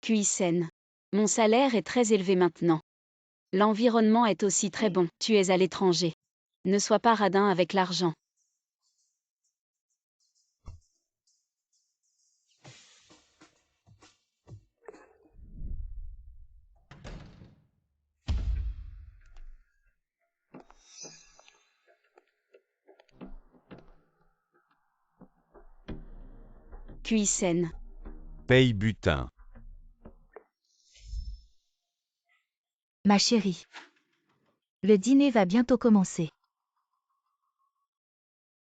Cuisine. Mon salaire est très élevé maintenant. L'environnement est aussi très bon. Tu es à l'étranger. Ne sois pas radin avec l'argent. Cuisine. Paye butin. Ma chérie. Le dîner va bientôt commencer.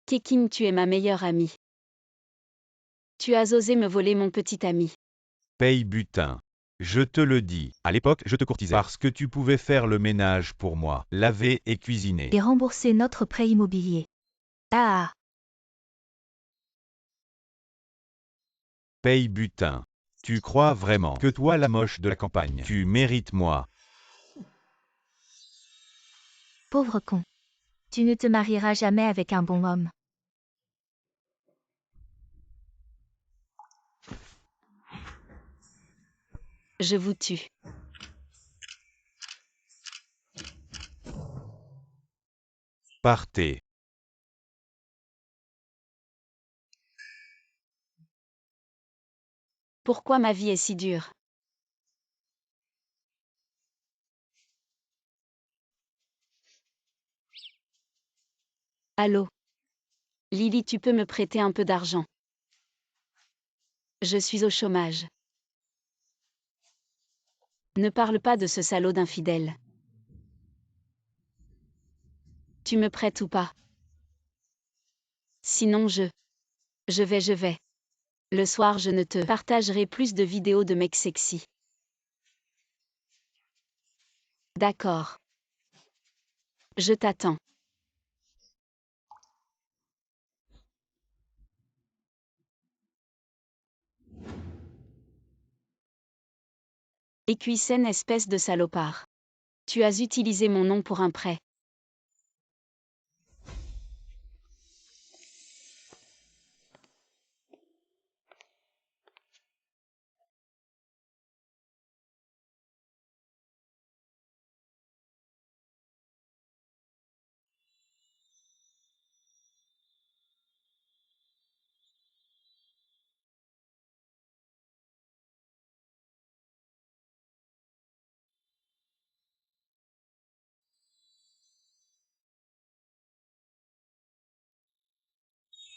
Kekin, tu es ma meilleure amie. Tu as osé me voler mon petit ami. Paye butin. Je te le dis. À l'époque, je te courtisais. Parce que tu pouvais faire le ménage pour moi, laver et cuisiner. Et rembourser notre prêt immobilier. Ah. Paye butin. Tu crois vraiment que toi la moche de la campagne, tu mérites moi? Pauvre con. Tu ne te marieras jamais avec un bon homme. Je vous tue. Partez. Pourquoi ma vie est si dure? Allô? Lily, tu peux me prêter un peu d'argent? Je suis au chômage. Ne parle pas de ce salaud d'infidèle. Tu me prêtes ou pas? Sinon je vais. Le soir je ne te partagerai plus de vidéos de mecs sexy. D'accord. Je t'attends. Écuissène, espèce de salopard. Tu as utilisé mon nom pour un prêt.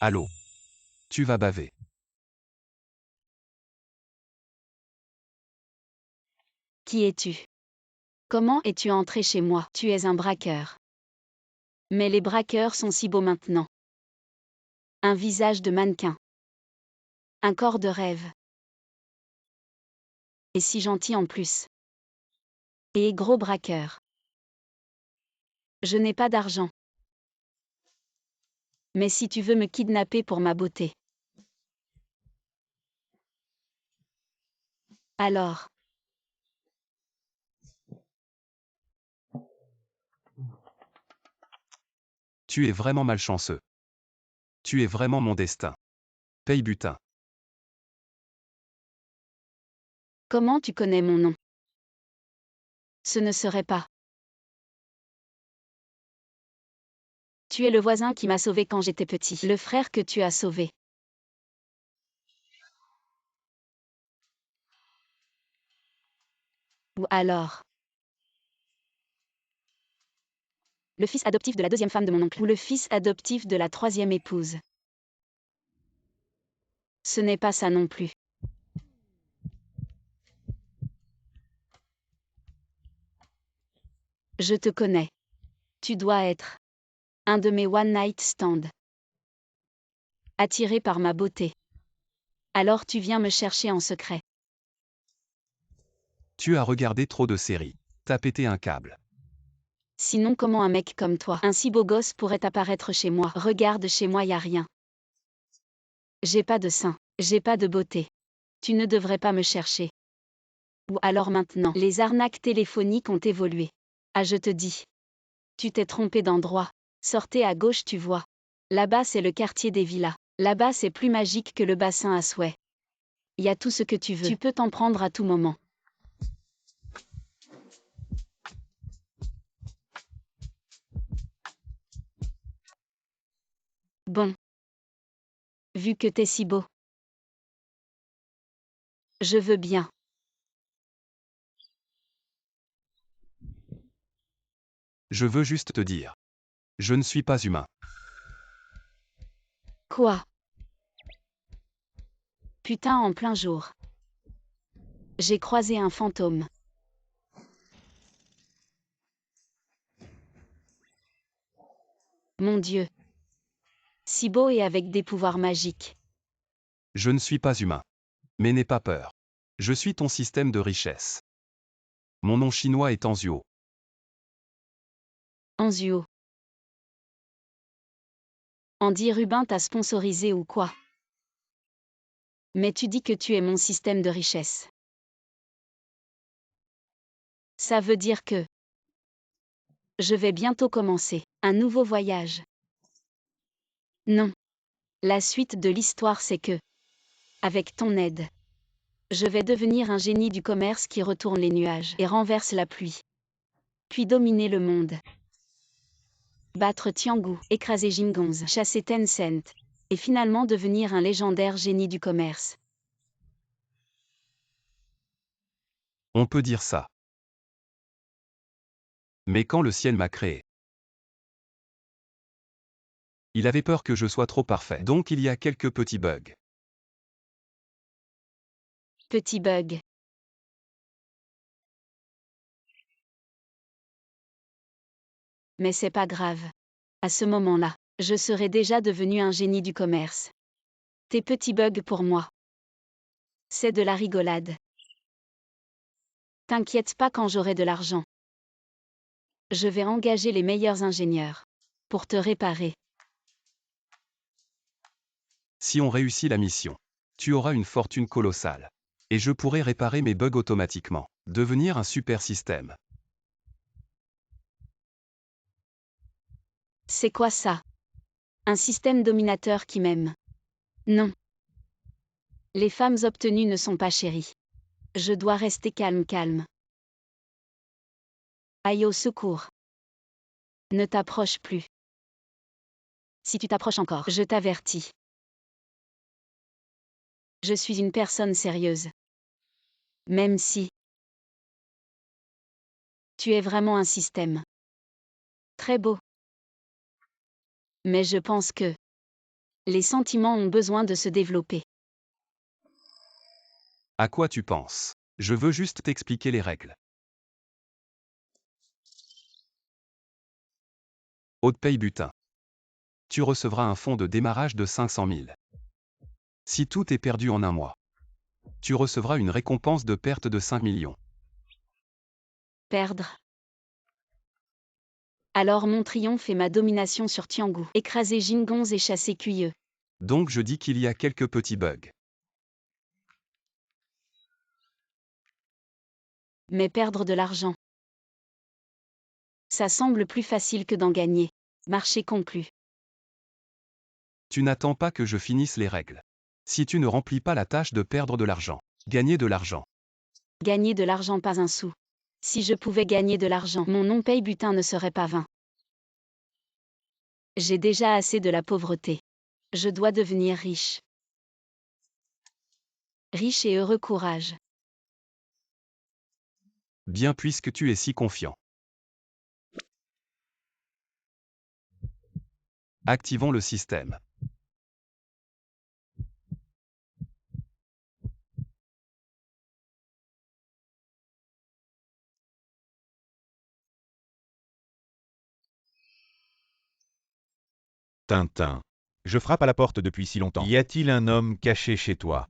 Allô. Tu vas baver. Qui es-tu? Comment es-tu entré chez moi? Tu es un braqueur. Mais les braqueurs sont si beaux maintenant. Un visage de mannequin. Un corps de rêve. Et si gentil en plus. Et gros braqueur. Je n'ai pas d'argent. Mais si tu veux me kidnapper pour ma beauté. Alors. Tu es vraiment malchanceux. Tu es vraiment mon destin. Paye butin. Comment tu connais mon nom? Ce ne serait pas. Tu es le voisin qui m'a sauvé quand j'étais petit. Le frère que tu as sauvé. Ou alors. Le fils adoptif de la deuxième femme de mon oncle. Ou le fils adoptif de la troisième épouse. Ce n'est pas ça non plus. Je te connais. Tu dois être un de mes one night stand. Attiré par ma beauté. Alors tu viens me chercher en secret. Tu as regardé trop de séries. T'as pété un câble. Sinon comment un mec comme toi, un si beau gosse pourrait apparaître chez moi? Regarde, chez moi y a rien. J'ai pas de sein, j'ai pas de beauté. Tu ne devrais pas me chercher. Ou alors maintenant, les arnaques téléphoniques ont évolué. Ah, je te dis. Tu t'es trompé d'endroit. Sortez à gauche, tu vois. Là-bas c'est le quartier des villas. Là-bas c'est plus magique que le bassin à souhait. Y a tout ce que tu veux. Tu peux t'en prendre à tout moment. Bon. Vu que t'es si beau. Je veux bien. Je veux juste te dire. Je ne suis pas humain. Quoi? Putain, en plein jour. J'ai croisé un fantôme. Mon Dieu. Si beau et avec des pouvoirs magiques. Je ne suis pas humain. Mais n'aie pas peur. Je suis ton système de richesse. Mon nom chinois est Anzuo. Anzuo. Andy Rubin t'a sponsorisé ou quoi? Mais tu dis que tu es mon système de richesse. Ça veut dire que je vais bientôt commencer un nouveau voyage. Non. La suite de l'histoire c'est que, avec ton aide, je vais devenir un génie du commerce qui retourne les nuages et renverse la pluie. Puis dominer le monde. Battre Tiangou, écraser Jingongz, chasser Tencent, et finalement devenir un légendaire génie du commerce. On peut dire ça. Mais quand le ciel m'a créé, il avait peur que je sois trop parfait. Donc il y a quelques petits bugs. Petit bug. Mais c'est pas grave. À ce moment-là, je serai déjà devenu un génie du commerce. Tes petits bugs pour moi. C'est de la rigolade. T'inquiète pas quand j'aurai de l'argent. Je vais engager les meilleurs ingénieurs pour te réparer. Si on réussit la mission, tu auras une fortune colossale. Et je pourrai réparer mes bugs automatiquement. Devenir un super système. C'est quoi ça? Un système dominateur qui m'aime? Non. Les femmes obtenues ne sont pas chéries. Je dois rester calme. Aïe au secours. Ne t'approche plus. Si tu t'approches encore, je t'avertis. Je suis une personne sérieuse. Même si tu es vraiment un système. Très beau. Mais je pense que les sentiments ont besoin de se développer. À quoi tu penses? Je veux juste t'expliquer les règles. Haute paye butin. Tu recevras un fonds de démarrage de 500 000. Si tout est perdu en un mois, tu recevras une récompense de perte de 5 millions. Perdre. Alors mon triomphe et ma domination sur Tiangou. Écraser Jingongz et chasser Cuyeux. Donc je dis qu'il y a quelques petits bugs. Mais perdre de l'argent. Ça semble plus facile que d'en gagner. Marché conclu. Tu n'attends pas que je finisse les règles. Si tu ne remplis pas la tâche de perdre de l'argent, gagner de l'argent. Gagner de l'argent pas un sou. Si je pouvais gagner de l'argent, mon nom paye butin ne serait pas vain. J'ai déjà assez de la pauvreté. Je dois devenir riche. Riche et heureux courage. Bien puisque tu es si confiant. Activons le système. Tintin. Je frappe à la porte depuis si longtemps. Y a-t-il un homme caché chez toi?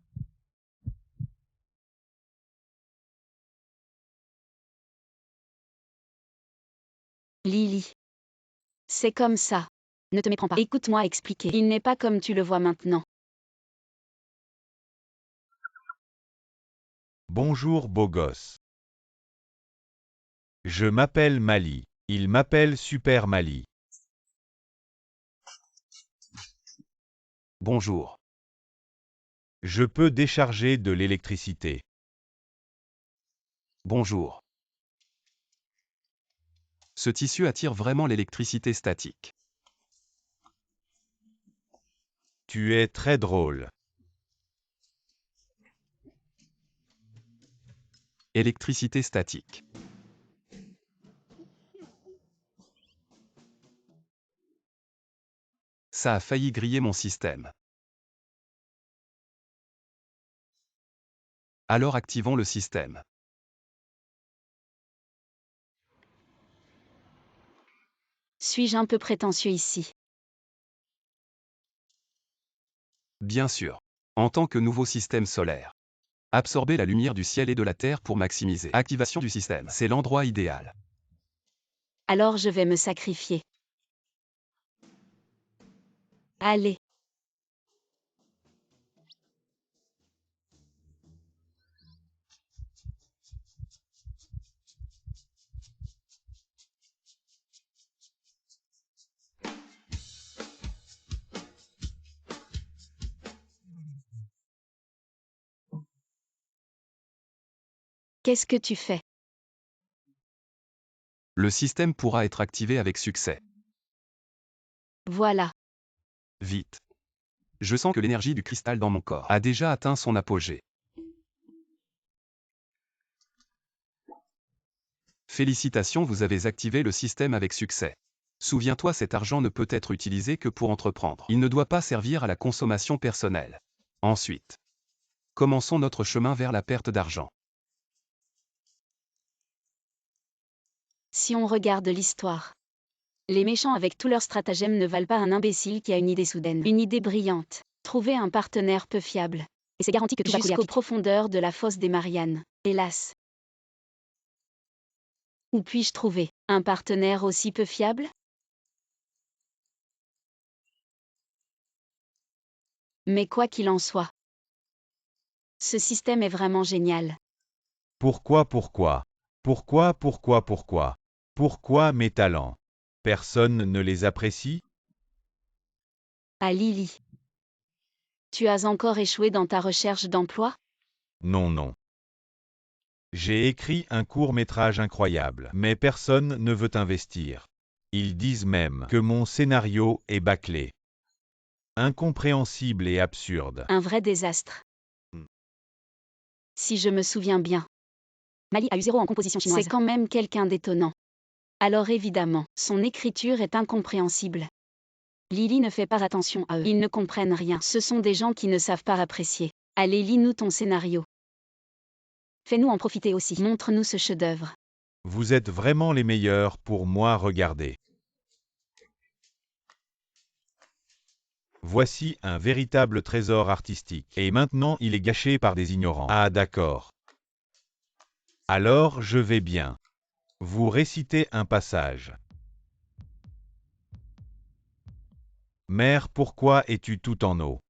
Lily. C'est comme ça. Ne te méprends pas. Écoute-moi expliquer. Il n'est pas comme tu le vois maintenant. Bonjour beau gosse. Je m'appelle Mali. Il m'appelle Super Mali. Bonjour. Je peux décharger de l'électricité. Bonjour. Ce tissu attire vraiment l'électricité statique. Tu es très drôle. Électricité statique. Ça a failli griller mon système. Alors activons le système. Suis-je un peu prétentieux ici? Bien sûr. En tant que nouveau système solaire. Absorber la lumière du ciel et de la terre pour maximiser. Activation du système. C'est l'endroit idéal. Alors je vais me sacrifier. Allez. Qu'est-ce que tu fais? Le système pourra être activé avec succès. Voilà. Vite. Je sens que l'énergie du cristal dans mon corps a déjà atteint son apogée. Félicitations, vous avez activé le système avec succès. Souviens-toi, cet argent ne peut être utilisé que pour entreprendre. Il ne doit pas servir à la consommation personnelle. Ensuite, commençons notre chemin vers la perte d'argent. Si on regarde l'histoire. Les méchants avec tous leurs stratagèmes ne valent pas un imbécile qui a une idée soudaine. Une idée brillante. Trouver un partenaire peu fiable. Et c'est garanti que tout va couler à Jusqu'aux pic. profondeurs de la fosse des Mariannes. Hélas. Où puis-je trouver un partenaire aussi peu fiable? Mais quoi qu'il en soit, ce système est vraiment génial. Pourquoi? Pourquoi mes talents? Personne ne les apprécie? Ah Lily. Tu as encore échoué dans ta recherche d'emploi? Non. J'ai écrit un court-métrage incroyable, mais personne ne veut investir. Ils disent même que mon scénario est bâclé. Incompréhensible et absurde. Un vrai désastre. Si je me souviens bien. Mali a eu 0 en composition chinoise. C'est quand même quelqu'un d'étonnant. Alors évidemment, son écriture est incompréhensible. Lily ne fait pas attention à eux. Ils ne comprennent rien. Ce sont des gens qui ne savent pas apprécier. Allez, lis-nous ton scénario. Fais-nous en profiter aussi. Montre-nous ce chef-d'œuvre. Vous êtes vraiment les meilleurs pour moi, regardez. Voici un véritable trésor artistique. Et maintenant il est gâché par des ignorants. Ah d'accord. Alors je vais bien. Vous récitez un passage. Mère, pourquoi es-tu tout en eau?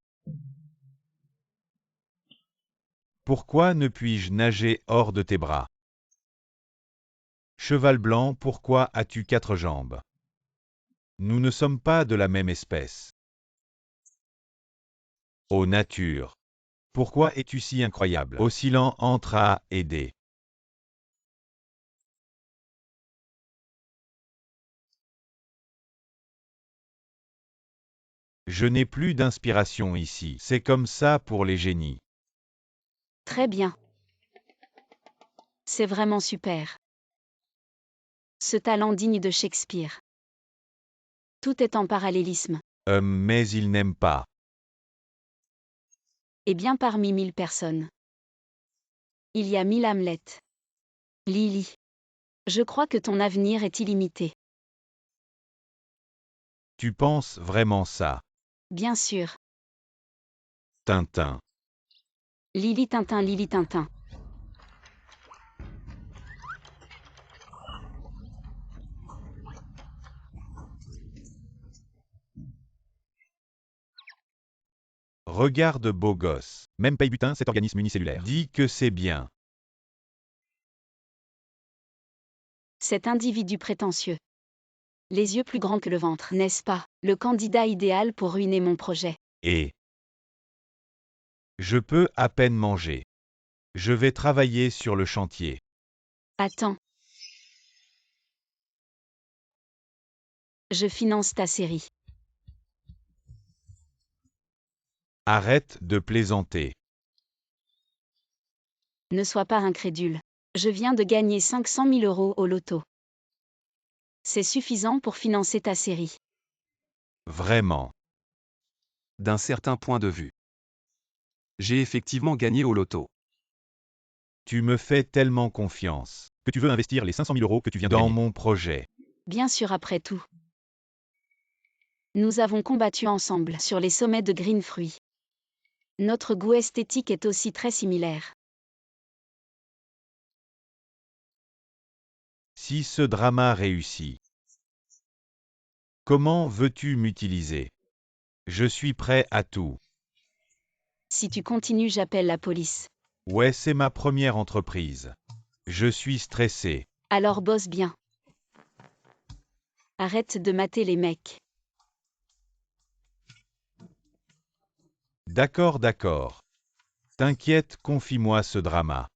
Pourquoi ne puis-je nager hors de tes bras? Cheval blanc, pourquoi as-tu 4 jambes? Nous ne sommes pas de la même espèce. Ô nature! Pourquoi es-tu si incroyable? Oscillant entre A et D. Je n'ai plus d'inspiration ici. C'est comme ça pour les génies. Très bien. C'est vraiment super. Ce talent digne de Shakespeare. Tout est en parallélisme. Mais ils n'aiment pas. Et bien parmi 1000 personnes. Il y a 1000 Hamlet. Lily. Je crois que ton avenir est illimité. Tu penses vraiment ça? Bien sûr. Tintin. Lily Tintin, Lily Tintin. Regarde beau gosse. Même Paybutin, cet organisme unicellulaire, dit que c'est bien. Cet individu prétentieux. Les yeux plus grands que le ventre, n'est-ce pas, le candidat idéal pour ruiner mon projet? Et Je peux à peine manger. Je vais travailler sur le chantier. Attends. Je finance ta série. Arrête de plaisanter. Ne sois pas incrédule. Je viens de gagner 500 000 € au loto. C'est suffisant pour financer ta série. Vraiment. D'un certain point de vue. J'ai effectivement gagné au loto. Tu me fais tellement confiance que tu veux investir les 500 000 € que tu viens de gagner dans mon projet. Bien sûr, après tout. Nous avons combattu ensemble sur les sommets de Green Fruit. Notre goût esthétique est aussi très similaire. Si ce drama réussit, comment veux-tu m'utiliser? Je suis prêt à tout. Si tu continues, j'appelle la police. Ouais, c'est ma première entreprise. Je suis stressé. Alors bosse bien. Arrête de mater les mecs. D'accord, d'accord. T'inquiète, confie-moi ce drama.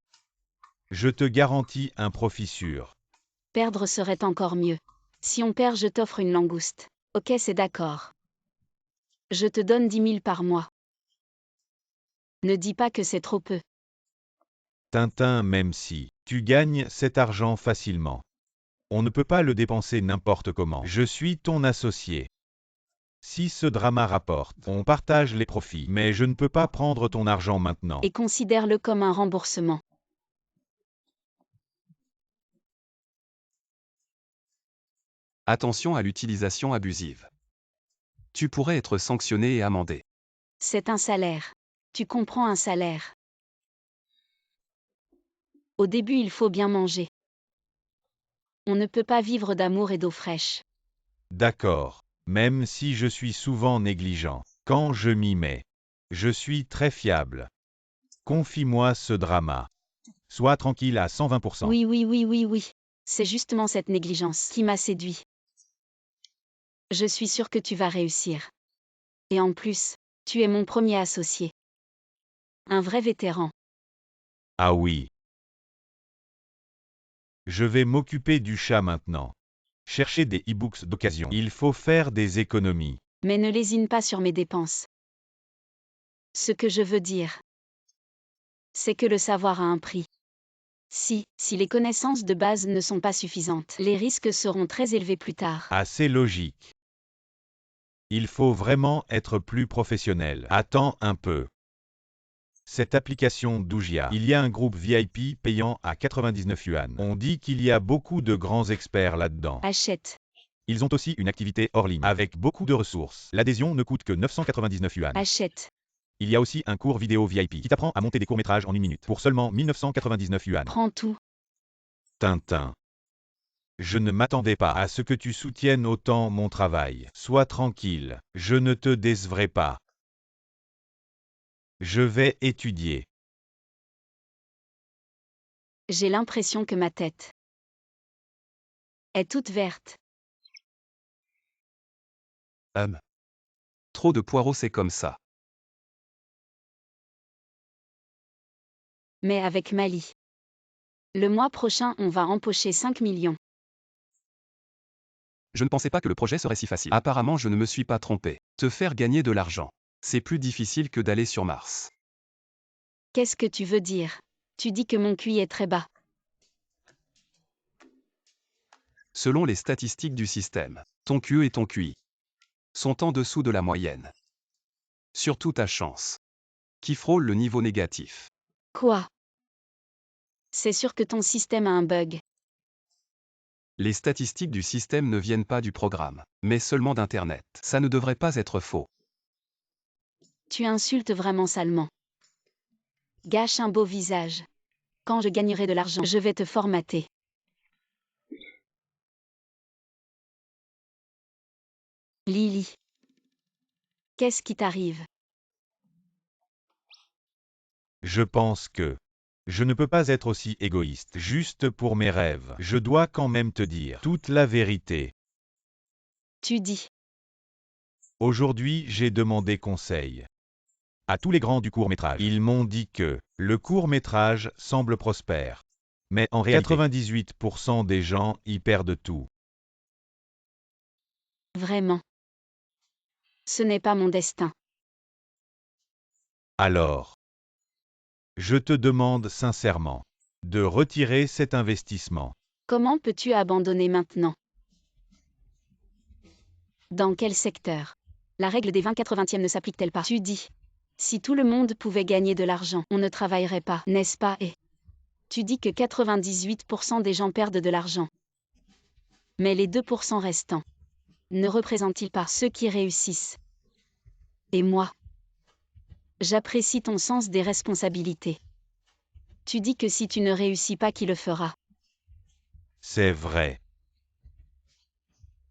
Je te garantis un profit sûr. Perdre serait encore mieux. Si on perd, je t'offre une langouste. Ok, c'est d'accord. Je te donne 10 000 par mois. Ne dis pas que c'est trop peu. Tintin, même si tu gagnes cet argent facilement. On ne peut pas le dépenser n'importe comment. Je suis ton associé. Si ce drama rapporte, on partage les profits, mais je ne peux pas prendre ton argent maintenant. Et considère-le comme un remboursement. Attention à l'utilisation abusive. Tu pourrais être sanctionné et amendé. C'est un salaire. Tu comprends, un salaire. Au début, il faut bien manger. On ne peut pas vivre d'amour et d'eau fraîche. D'accord. Même si je suis souvent négligent. Quand je m'y mets, je suis très fiable. Confie-moi ce drama. Sois tranquille à 120%. Oui. C'est justement cette négligence qui m'a séduit. Je suis sûre que tu vas réussir. Et en plus, tu es mon premier associé. Un vrai vétéran. Ah oui. Je vais m'occuper du chat maintenant. Chercher des e-books d'occasion. Il faut faire des économies. Mais ne lésine pas sur mes dépenses. Ce que je veux dire, c'est que le savoir a un prix. Si les connaissances de base ne sont pas suffisantes, les risques seront très élevés plus tard. Assez logique. Il faut vraiment être plus professionnel. Attends un peu. Cette application Dougia, il y a un groupe VIP payant à 99 yuan. On dit qu'il y a beaucoup de grands experts là-dedans. Achète. Ils ont aussi une activité hors ligne, avec beaucoup de ressources. L'adhésion ne coûte que 999 yuan. Achète. Il y a aussi un cours vidéo VIP qui t'apprend à monter des courts-métrages en 1 minute, pour seulement 1999 yuan. Prends tout. Tintin. Je ne m'attendais pas à ce que tu soutiennes autant mon travail. Sois tranquille, je ne te décevrai pas. Je vais étudier. J'ai l'impression que ma tête est toute verte. Trop de poireaux, c'est comme ça. Mais avec Mali. Le mois prochain, on va empocher 5 millions. Je ne pensais pas que le projet serait si facile. Apparemment, je ne me suis pas trompé. Te faire gagner de l'argent. C'est plus difficile que d'aller sur Mars. Qu'est-ce que tu veux dire? Tu dis que mon QI est très bas. Selon les statistiques du système, ton QE et ton QI sont en dessous de la moyenne. Surtout ta chance, qui frôle le niveau négatif. Quoi? C'est sûr que ton système a un bug. Les statistiques du système ne viennent pas du programme, mais seulement d'Internet. Ça ne devrait pas être faux. Tu insultes vraiment salement. Gâche un beau visage. Quand je gagnerai de l'argent, je vais te formater. Lily. Qu'est-ce qui t'arrive? Je pense que je ne peux pas être aussi égoïste juste pour mes rêves. Je dois quand même te dire toute la vérité. Tu dis. Aujourd'hui, j'ai demandé conseil. à tous les grands du court-métrage. Ils m'ont dit que le court-métrage semble prospère. Mais en réalité, 98% des gens y perdent tout. Vraiment. Ce n'est pas mon destin. Alors, je te demande sincèrement de retirer cet investissement. Comment peux-tu abandonner maintenant? Dans quel secteur? La règle des 20-80e ne s'applique-t-elle pas? Tu dis. Si tout le monde pouvait gagner de l'argent, on ne travaillerait pas, n'est-ce pas? Et tu dis que 98% des gens perdent de l'argent. Mais les 2% restants, ne représentent-ils pas ceux qui réussissent? Et moi, j'apprécie ton sens des responsabilités. Tu dis que si tu ne réussis pas, qui le fera? C'est vrai.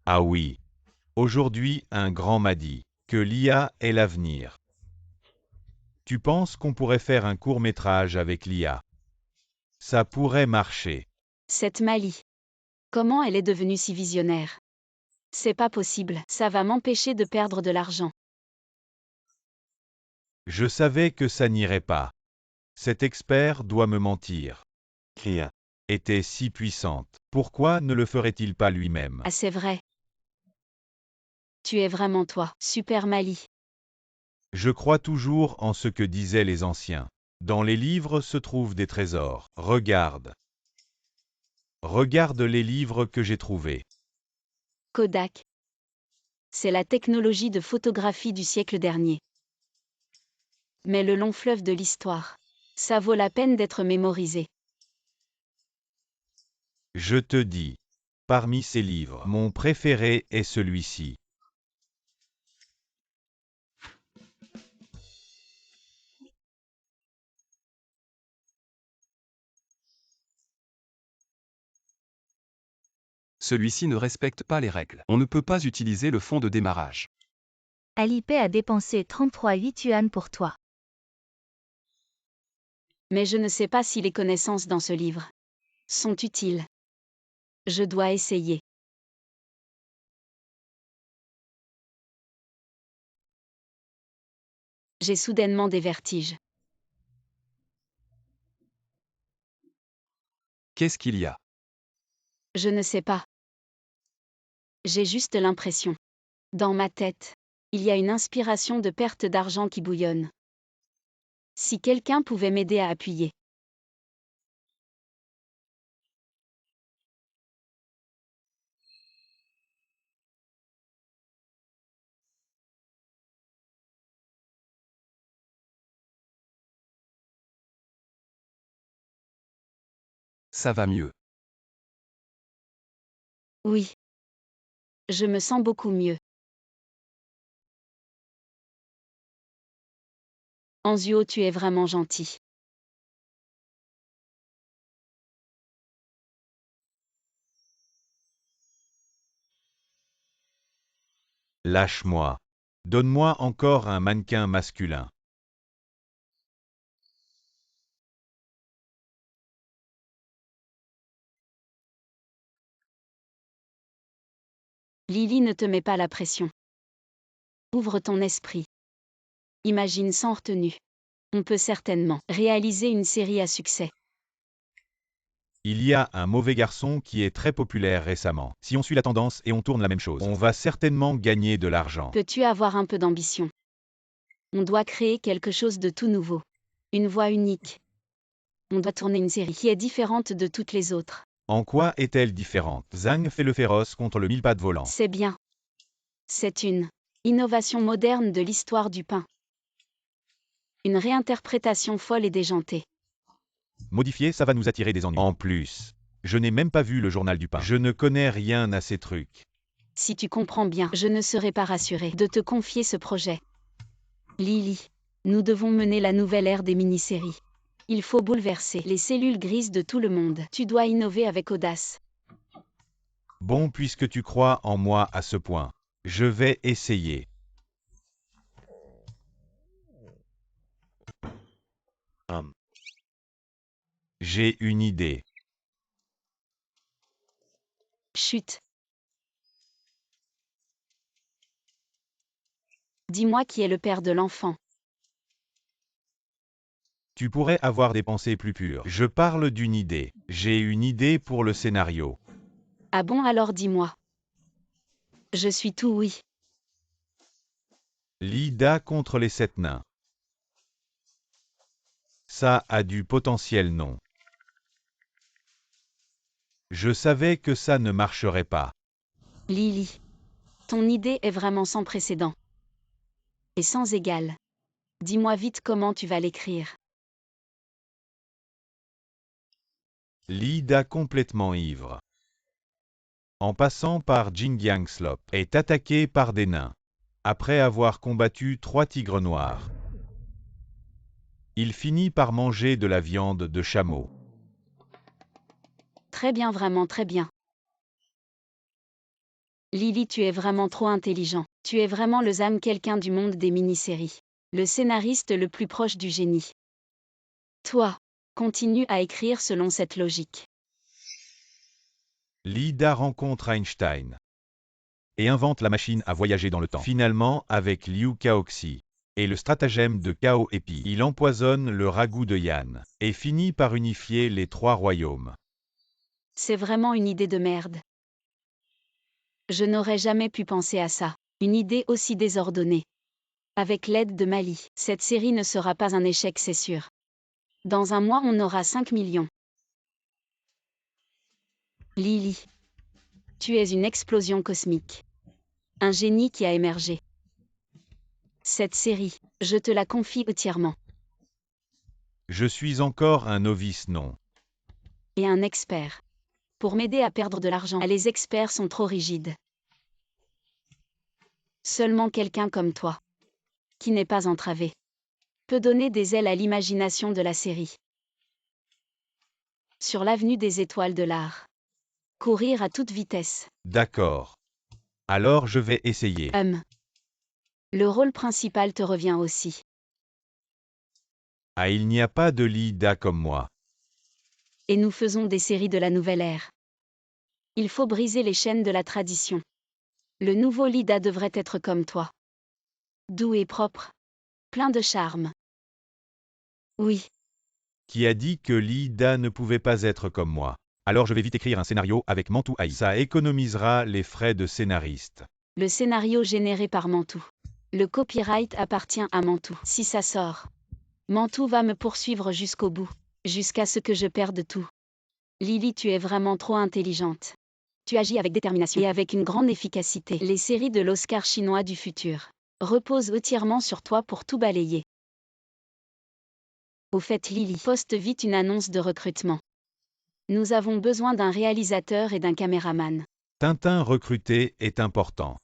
Ah oui. Aujourd'hui, un grand m'a dit que l'IA est l'avenir. Tu penses qu'on pourrait faire un court-métrage avec l'IA? Ça pourrait marcher. Cette Mali. Comment elle est devenue si visionnaire? C'est pas possible, ça va m'empêcher de perdre de l'argent. Je savais que ça n'irait pas. Cet expert doit me mentir. L'IA était si puissante. Pourquoi ne le ferait-il pas lui-même? Ah, c'est vrai. Tu es vraiment toi, Super Mali. Je crois toujours en ce que disaient les anciens. Dans les livres se trouvent des trésors. Regarde. Regarde les livres que j'ai trouvés. Kodak. C'est la technologie de photographie du siècle dernier. Mais le long fleuve de l'histoire, ça vaut la peine d'être mémorisé. Je te dis. Parmi ces livres, mon préféré est celui-ci. Celui-ci ne respecte pas les règles. On ne peut pas utiliser le fond de démarrage. Alipay a dépensé 33,8 yuan pour toi. Mais je ne sais pas si les connaissances dans ce livre sont utiles. Je dois essayer. J'ai soudainement des vertiges. Qu'est-ce qu'il y a? Je ne sais pas. J'ai juste l'impression. Dans ma tête, il y a une inspiration de perte d'argent qui bouillonne. Si quelqu'un pouvait m'aider à appuyer. Ça va mieux. Oui. Je me sens beaucoup mieux. Anzuo, tu es vraiment gentil. Lâche-moi. Donne-moi encore un mannequin masculin. Lily, ne te mets pas la pression. Ouvre ton esprit. Imagine sans retenue. On peut certainement réaliser une série à succès. Il y a un mauvais garçon qui est très populaire récemment. Si on suit la tendance et on tourne la même chose, on va certainement gagner de l'argent. Peux-tu avoir un peu d'ambition? On doit créer quelque chose de tout nouveau. Une voix unique. On doit tourner une série qui est différente de toutes les autres. En quoi est-elle différente? Zhang fait le féroce contre le mille pattes volant. C'est bien. C'est une innovation moderne de l'histoire du pain. Une réinterprétation folle et déjantée. Modifier, ça va nous attirer des ennuis. En plus, je n'ai même pas vu le journal du pain. Je ne connais rien à ces trucs. Si tu comprends bien, je ne serai pas rassurée de te confier ce projet. Lily, nous devons mener la nouvelle ère des mini-séries. Il faut bouleverser les cellules grises de tout le monde. Tu dois innover avec audace. Bon, puisque tu crois en moi à ce point, je vais essayer. J'ai une idée. Chut. Dis-moi qui est le père de l'enfant. Tu pourrais avoir des pensées plus pures. Je parle d'une idée. J'ai une idée pour le scénario. Ah bon, alors dis-moi. Je suis tout oui. Lida contre les 7 nains. Ça a du potentiel, non? Je savais que ça ne marcherait pas. Lily. Ton idée est vraiment sans précédent. Et sans égal. Dis-moi vite comment tu vas l'écrire. Lida complètement ivre. En passant par Jingyang Slop, est attaqué par des nains. Après avoir combattu 3 tigres noirs. Il finit par manger de la viande de chameau. Très bien, vraiment très bien. Lily, tu es vraiment trop intelligent. Tu es vraiment le Zam quelqu'un du monde des mini-séries. Le scénariste le plus proche du génie. Toi, continue à écrire selon cette logique. Lida rencontre Einstein et invente la machine à voyager dans le temps. Finalement, avec Liu Kaoxi et le stratagème de Cao Epi, il empoisonne le ragoût de Yan et finit par unifier les 3 royaumes. C'est vraiment une idée de merde. Je n'aurais jamais pu penser à ça. Une idée aussi désordonnée. Avec l'aide de Mali, cette série ne sera pas un échec, c'est sûr. Dans un mois, on aura 5 millions. Lily. Tu es une explosion cosmique. Un génie qui a émergé. Cette série, je te la confie entièrement. Je suis encore un novice, non? Et un expert. Pour m'aider à perdre de l'argent, les experts sont trop rigides. Seulement quelqu'un comme toi, qui n'est pas entravé, peut donner des ailes à l'imagination de la série. Sur l'avenue des étoiles de l'art. Courir à toute vitesse. D'accord. Alors je vais essayer. Le rôle principal te revient aussi. Ah, il n'y a pas de Lida comme moi. Et nous faisons des séries de la nouvelle ère. Il faut briser les chaînes de la tradition. Le nouveau Lida devrait être comme toi. Doux et propre. Plein de charme. Oui. Qui a dit que Lida ne pouvait pas être comme moi? Alors je vais vite écrire un scénario avec Mantou Aïe. Ça économisera les frais de scénariste. Le scénario généré par Mantou. Le copyright appartient à Mantou. Si ça sort, Mantou va me poursuivre jusqu'au bout, jusqu'à ce que je perde tout. Lily, tu es vraiment trop intelligente. Tu agis avec détermination et avec une grande efficacité. Les séries de l'Oscar chinois du futur reposent entièrement sur toi pour tout balayer. Au fait, Lily, poste vite une annonce de recrutement. Nous avons besoin d'un réalisateur et d'un caméraman. Tintin recruter est important.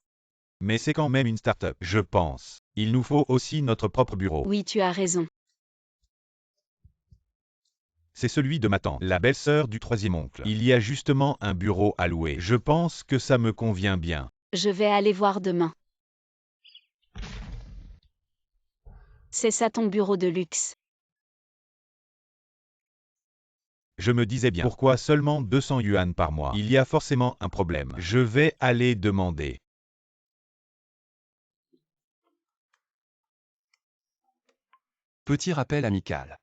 Mais c'est quand même une start-up, je pense. Il nous faut aussi notre propre bureau. Oui, tu as raison. C'est celui de ma tante, la belle-sœur du 3e oncle. Il y a justement un bureau à louer. Je pense que ça me convient bien. Je vais aller voir demain. C'est ça ton bureau de luxe. Je me disais bien, pourquoi seulement 200 yuan par mois? Il y a forcément un problème. Je vais aller demander. Petit rappel amical.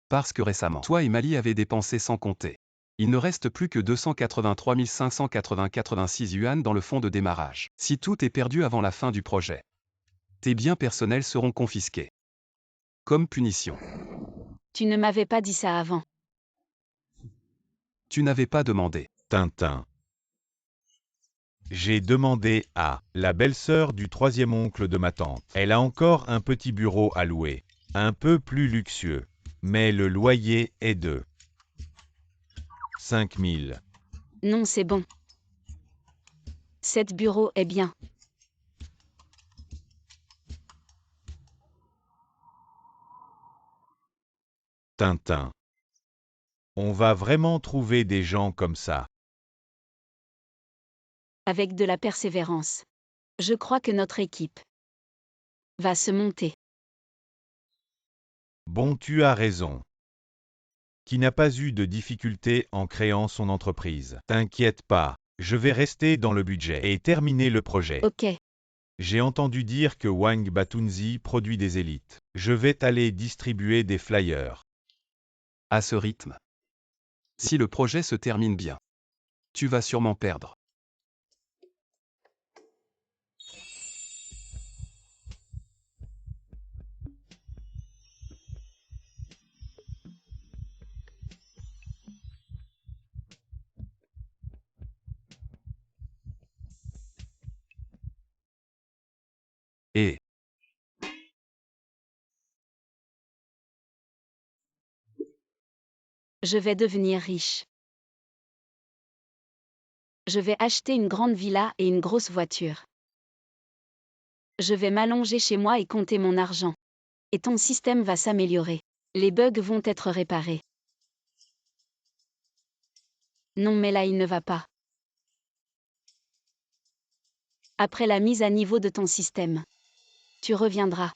Parce que récemment, toi et Mali avez dépensé sans compter. Il ne reste plus que 283 586 yuan dans le fonds de démarrage. Si tout est perdu avant la fin du projet, tes biens personnels seront confisqués. Comme punition. Tu ne m'avais pas dit ça avant. Tu n'avais pas demandé. Tintin. J'ai demandé à la belle-sœur du 3e oncle de ma tante. Elle a encore un petit bureau à louer. Un peu plus luxueux. Mais le loyer est de 5 000. Non, c'est bon. Cet bureau est bien. Tintin. On va vraiment trouver des gens comme ça. Avec de la persévérance. Je crois que notre équipe va se monter. Bon, tu as raison. Qui n'a pas eu de difficultés en créant son entreprise. T'inquiète pas, je vais rester dans le budget et terminer le projet. Ok. J'ai entendu dire que Wang Batunzi produit des élites. Je vais t'aller distribuer des flyers. À ce rythme. Si le projet se termine bien, tu vas sûrement perdre. Et Je vais devenir riche. Je vais acheter une grande villa et une grosse voiture. Je vais m'allonger chez moi et compter mon argent. Et ton système va s'améliorer. Les bugs vont être réparés. Non, mais là il ne va pas. Après la mise à niveau de ton système, tu reviendras.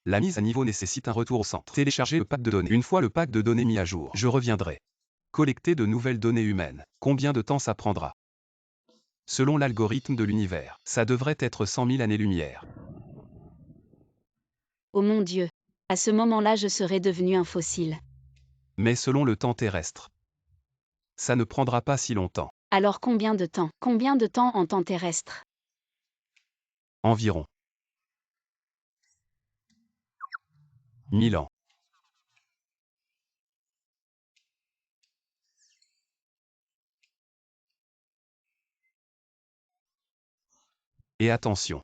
la mise à niveau nécessite un retour au centre. Télécharger le pack de données. Une fois le pack de données mis à jour, je reviendrai. Collecter de nouvelles données humaines. Combien de temps ça prendra? Selon l'algorithme de l'univers, ça devrait être 100 000 années-lumière. Oh mon Dieu. À ce moment-là, je serai devenu un fossile. Mais selon le temps terrestre, ça ne prendra pas si longtemps. Alors combien de temps? Combien de temps en temps terrestre? Environ 1000 ans. Et attention.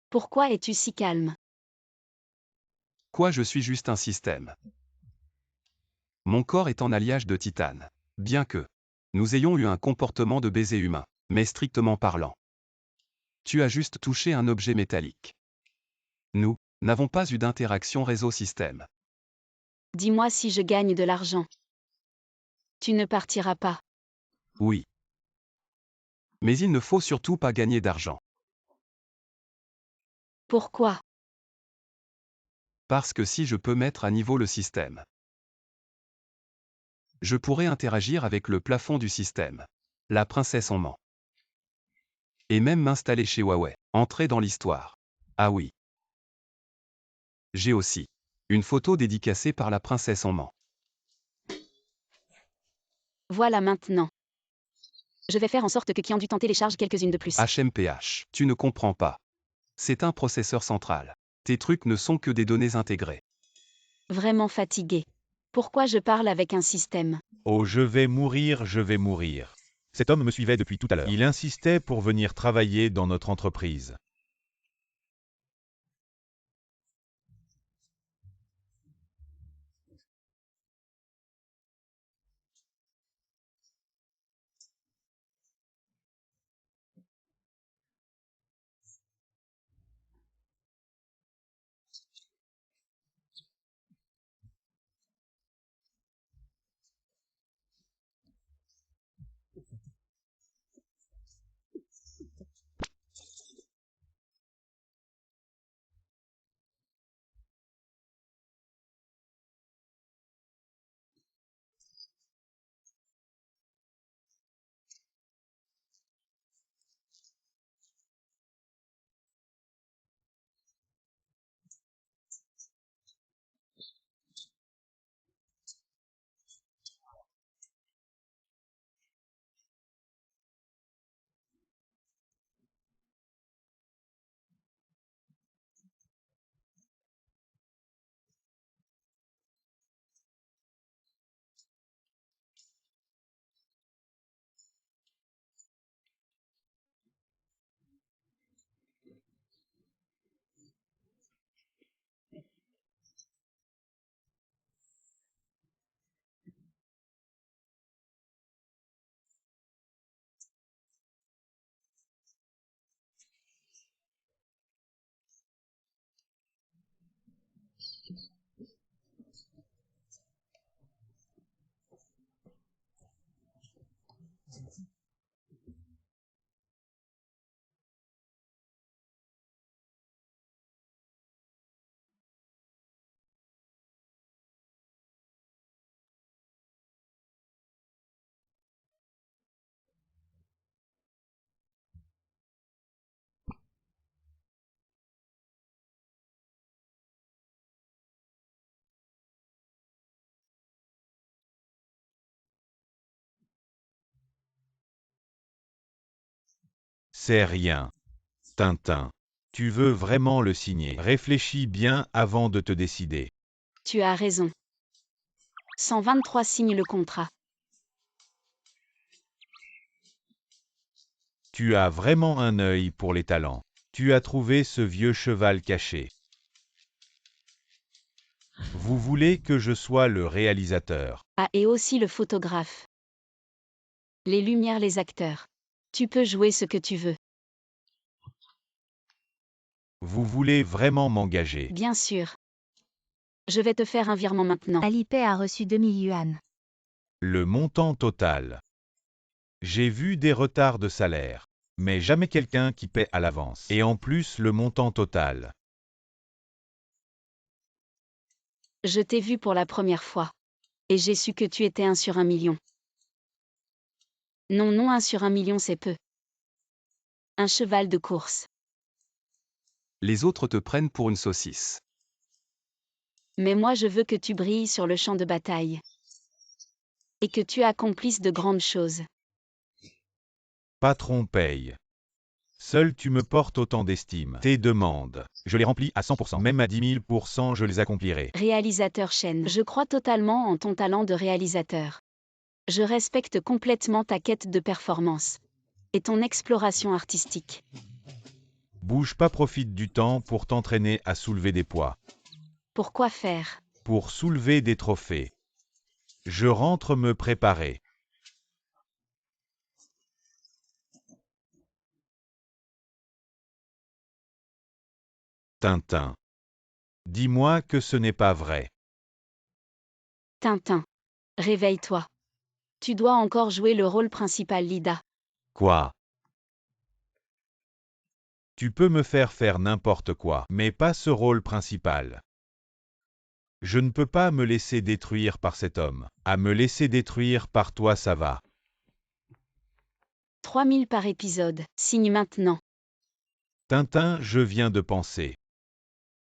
Pourquoi es-tu si calme? Quoi, je suis juste un système. Mon corps est en alliage de titane. Bien que nous ayons eu un comportement de baiser humain, mais strictement parlant. Tu as juste touché un objet métallique. Nous n'avons pas eu d'interaction réseau-système. Dis-moi si je gagne de l'argent. Tu ne partiras pas. Oui. Mais il ne faut surtout pas gagner d'argent. Pourquoi? Parce que si je peux mettre à niveau le système, je pourrais interagir avec le plafond du système. La princesse en ment. Et même m'installer chez Huawei. Entrer dans l'histoire. Ah oui. J'ai aussi une photo dédicacée par la princesse en ment. Voilà maintenant. Je vais faire en sorte que qui en du temps télécharge quelques-unes de plus. HMPH. Tu ne comprends pas. C'est un processeur central. Tes trucs ne sont que des données intégrées. Vraiment fatigué. Pourquoi je parle avec un système? Oh, je vais mourir, je vais mourir. Cet homme me suivait depuis tout à l'heure. Il insistait pour venir travailler dans notre entreprise. C'est rien. Tintin. Tu veux vraiment le signer? Réfléchis bien avant de te décider. Tu as raison. 123 signe le contrat. Tu as vraiment un œil pour les talents. Tu as trouvé ce vieux cheval caché. Vous voulez que je sois le réalisateur. Ah, et aussi le photographe. Les lumières, les acteurs. Tu peux jouer ce que tu veux. Vous voulez vraiment m'engager. Bien sûr. Je vais te faire un virement maintenant. Alipay a reçu 2000 yuan. Le montant total. J'ai vu des retards de salaire, mais jamais quelqu'un qui paie à l'avance. Et en plus le montant total. Je t'ai vu pour la première fois. Et j'ai su que tu étais 1 sur 1 million. Non, non, 1 sur 1 million, c'est peu. Un cheval de course. Les autres te prennent pour une saucisse. Mais moi, je veux que tu brilles sur le champ de bataille. Et que tu accomplisses de grandes choses. Patron paye. Seul tu me portes autant d'estime. Tes demandes, je les remplis à 100%, même à 10 000%, je les accomplirai. Réalisateur Chen, je crois totalement en ton talent de réalisateur. Je respecte complètement ta quête de performance. Et ton exploration artistique. Bouge pas, profite du temps pour t'entraîner à soulever des poids. Pourquoi faire? Pour soulever des trophées. Je rentre me préparer. Tintin. Dis-moi que ce n'est pas vrai. Tintin. Réveille-toi. Tu dois encore jouer le rôle principal, Lida. Quoi? Tu peux me faire n'importe quoi, mais pas ce rôle principal. Je ne peux pas me laisser détruire par cet homme. À me laisser détruire par toi, ça va. 3000 par épisode. Signe maintenant. Tintin, je viens de penser.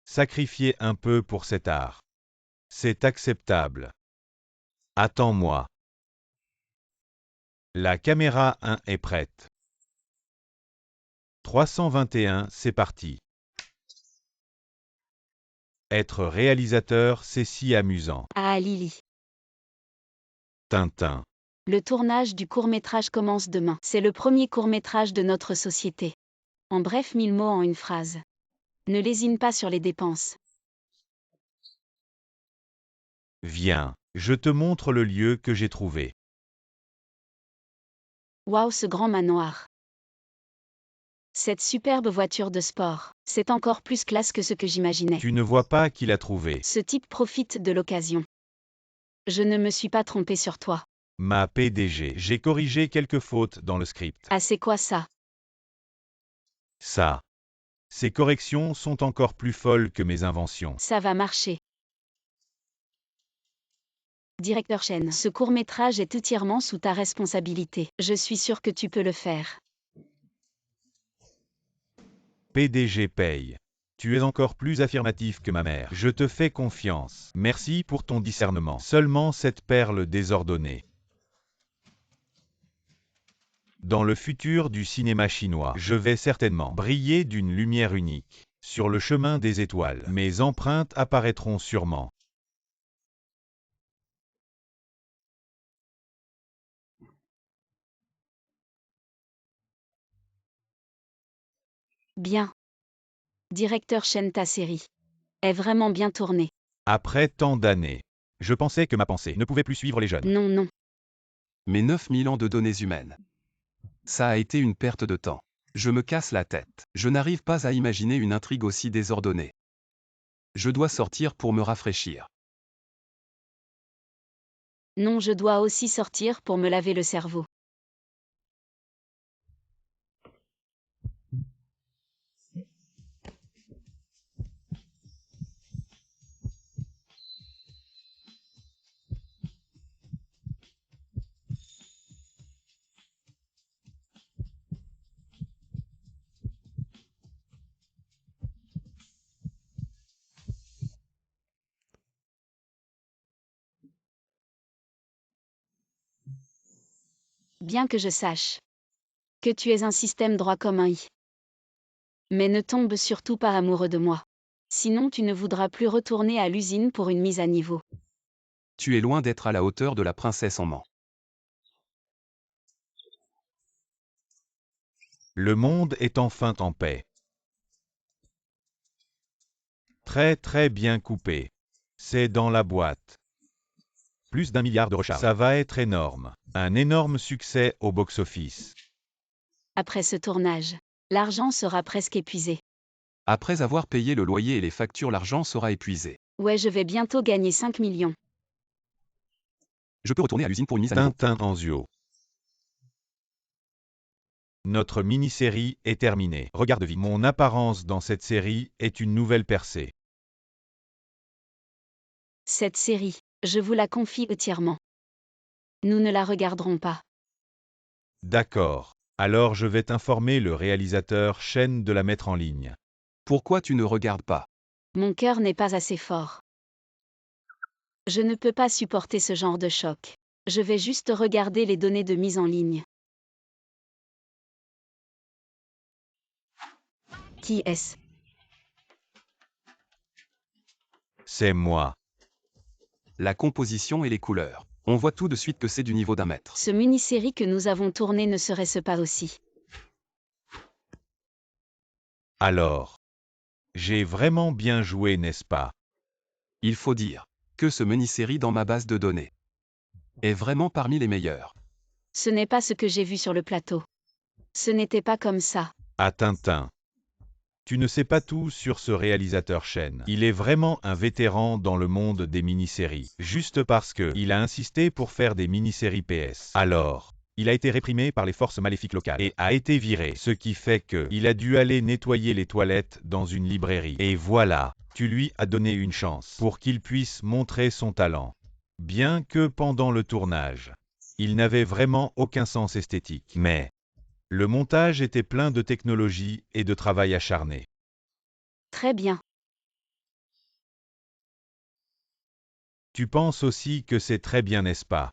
Sacrifier un peu pour cet art. C'est acceptable. Attends-moi. La caméra 1 est prête. 321, c'est parti. Être réalisateur, c'est si amusant. Ah, Lily. Tintin. Le tournage du court-métrage commence demain. C'est le premier court-métrage de notre société. En bref, 1000 mots en une phrase. Ne lésine pas sur les dépenses. Viens, je te montre le lieu que j'ai trouvé. Waouh, ce grand manoir. Cette superbe voiture de sport. C'est encore plus classe que ce que j'imaginais. Tu ne vois pas qui l'a trouvé. Ce type profite de l'occasion. Je ne me suis pas trompé sur toi. Ma PDG, j'ai corrigé quelques fautes dans le script. Ah, c'est quoi ça? Ça. Ces corrections sont encore plus folles que mes inventions. Ça va marcher. Directeur Chen, ce court-métrage est entièrement sous ta responsabilité. Je suis sûr que tu peux le faire. PDG paye. Tu es encore plus affirmatif que ma mère. Je te fais confiance. Merci pour ton discernement. Seulement cette perle désordonnée. Dans le futur du cinéma chinois, je vais certainement briller d'une lumière unique. Sur le chemin des étoiles, mes empreintes apparaîtront sûrement. Bien. Directeur Chen, ta série est vraiment bien tournée. Après tant d'années, je pensais que ma pensée ne pouvait plus suivre les jeunes. Non, non. Mais 9000 ans de données humaines. Ça a été une perte de temps. Je me casse la tête. Je n'arrive pas à imaginer une intrigue aussi désordonnée. Je dois sortir pour me rafraîchir. Non, je dois aussi sortir pour me laver le cerveau. Bien que je sache Que tu es un système droit comme un i. Mais ne tombe surtout pas amoureux de moi. Sinon tu ne voudras plus retourner à l'usine pour une mise à niveau. Tu es loin d'être à la hauteur de la princesse en main. Le monde est enfin en paix. Très très bien coupé. C'est dans la boîte. Plus d'1 milliard de recharges. Ça va être énorme. Un énorme succès au box-office. Après ce tournage, l'argent sera presque épuisé. Après avoir payé le loyer et les factures, l'argent sera épuisé. Ouais, je vais bientôt gagner 5 millions. Je peux retourner à l'usine pour une mise à niveau. Tintin Anzio. Notre mini-série est terminée. Regarde vite. Mon apparence dans cette série est une nouvelle percée. Cette série, je vous la confie entièrement. Nous ne la regarderons pas. D'accord. Alors je vais t'informer le réalisateur Chen de la mettre en ligne. Pourquoi tu ne regardes pas? Mon cœur n'est pas assez fort. Je ne peux pas supporter ce genre de choc. Je vais juste regarder les données de mise en ligne. Qui est-ce? C'est moi. La composition et les couleurs. On voit tout de suite que c'est du niveau d'un maître. Ce mini-série que nous avons tourné ne serait-ce pas aussi? Alors. J'ai vraiment bien joué, n'est-ce pas? Il faut dire que ce mini-série dans ma base de données est vraiment parmi les meilleurs. Ce n'est pas ce que j'ai vu sur le plateau. Ce n'était pas comme ça. Ah Tintin. Tu ne sais pas tout sur ce réalisateur Chen. Il est vraiment un vétéran dans le monde des mini-séries. Juste parce que il a insisté pour faire des mini-séries PS. Alors, il a été réprimé par les forces maléfiques locales et a été viré. Ce qui fait que il a dû aller nettoyer les toilettes dans une librairie. Et voilà, tu lui as donné une chance pour qu'il puisse montrer son talent. Bien que pendant le tournage, il n'avait vraiment aucun sens esthétique. Mais le montage était plein de technologie et de travail acharné. Très bien. Tu penses aussi que c'est très bien, n'est-ce pas?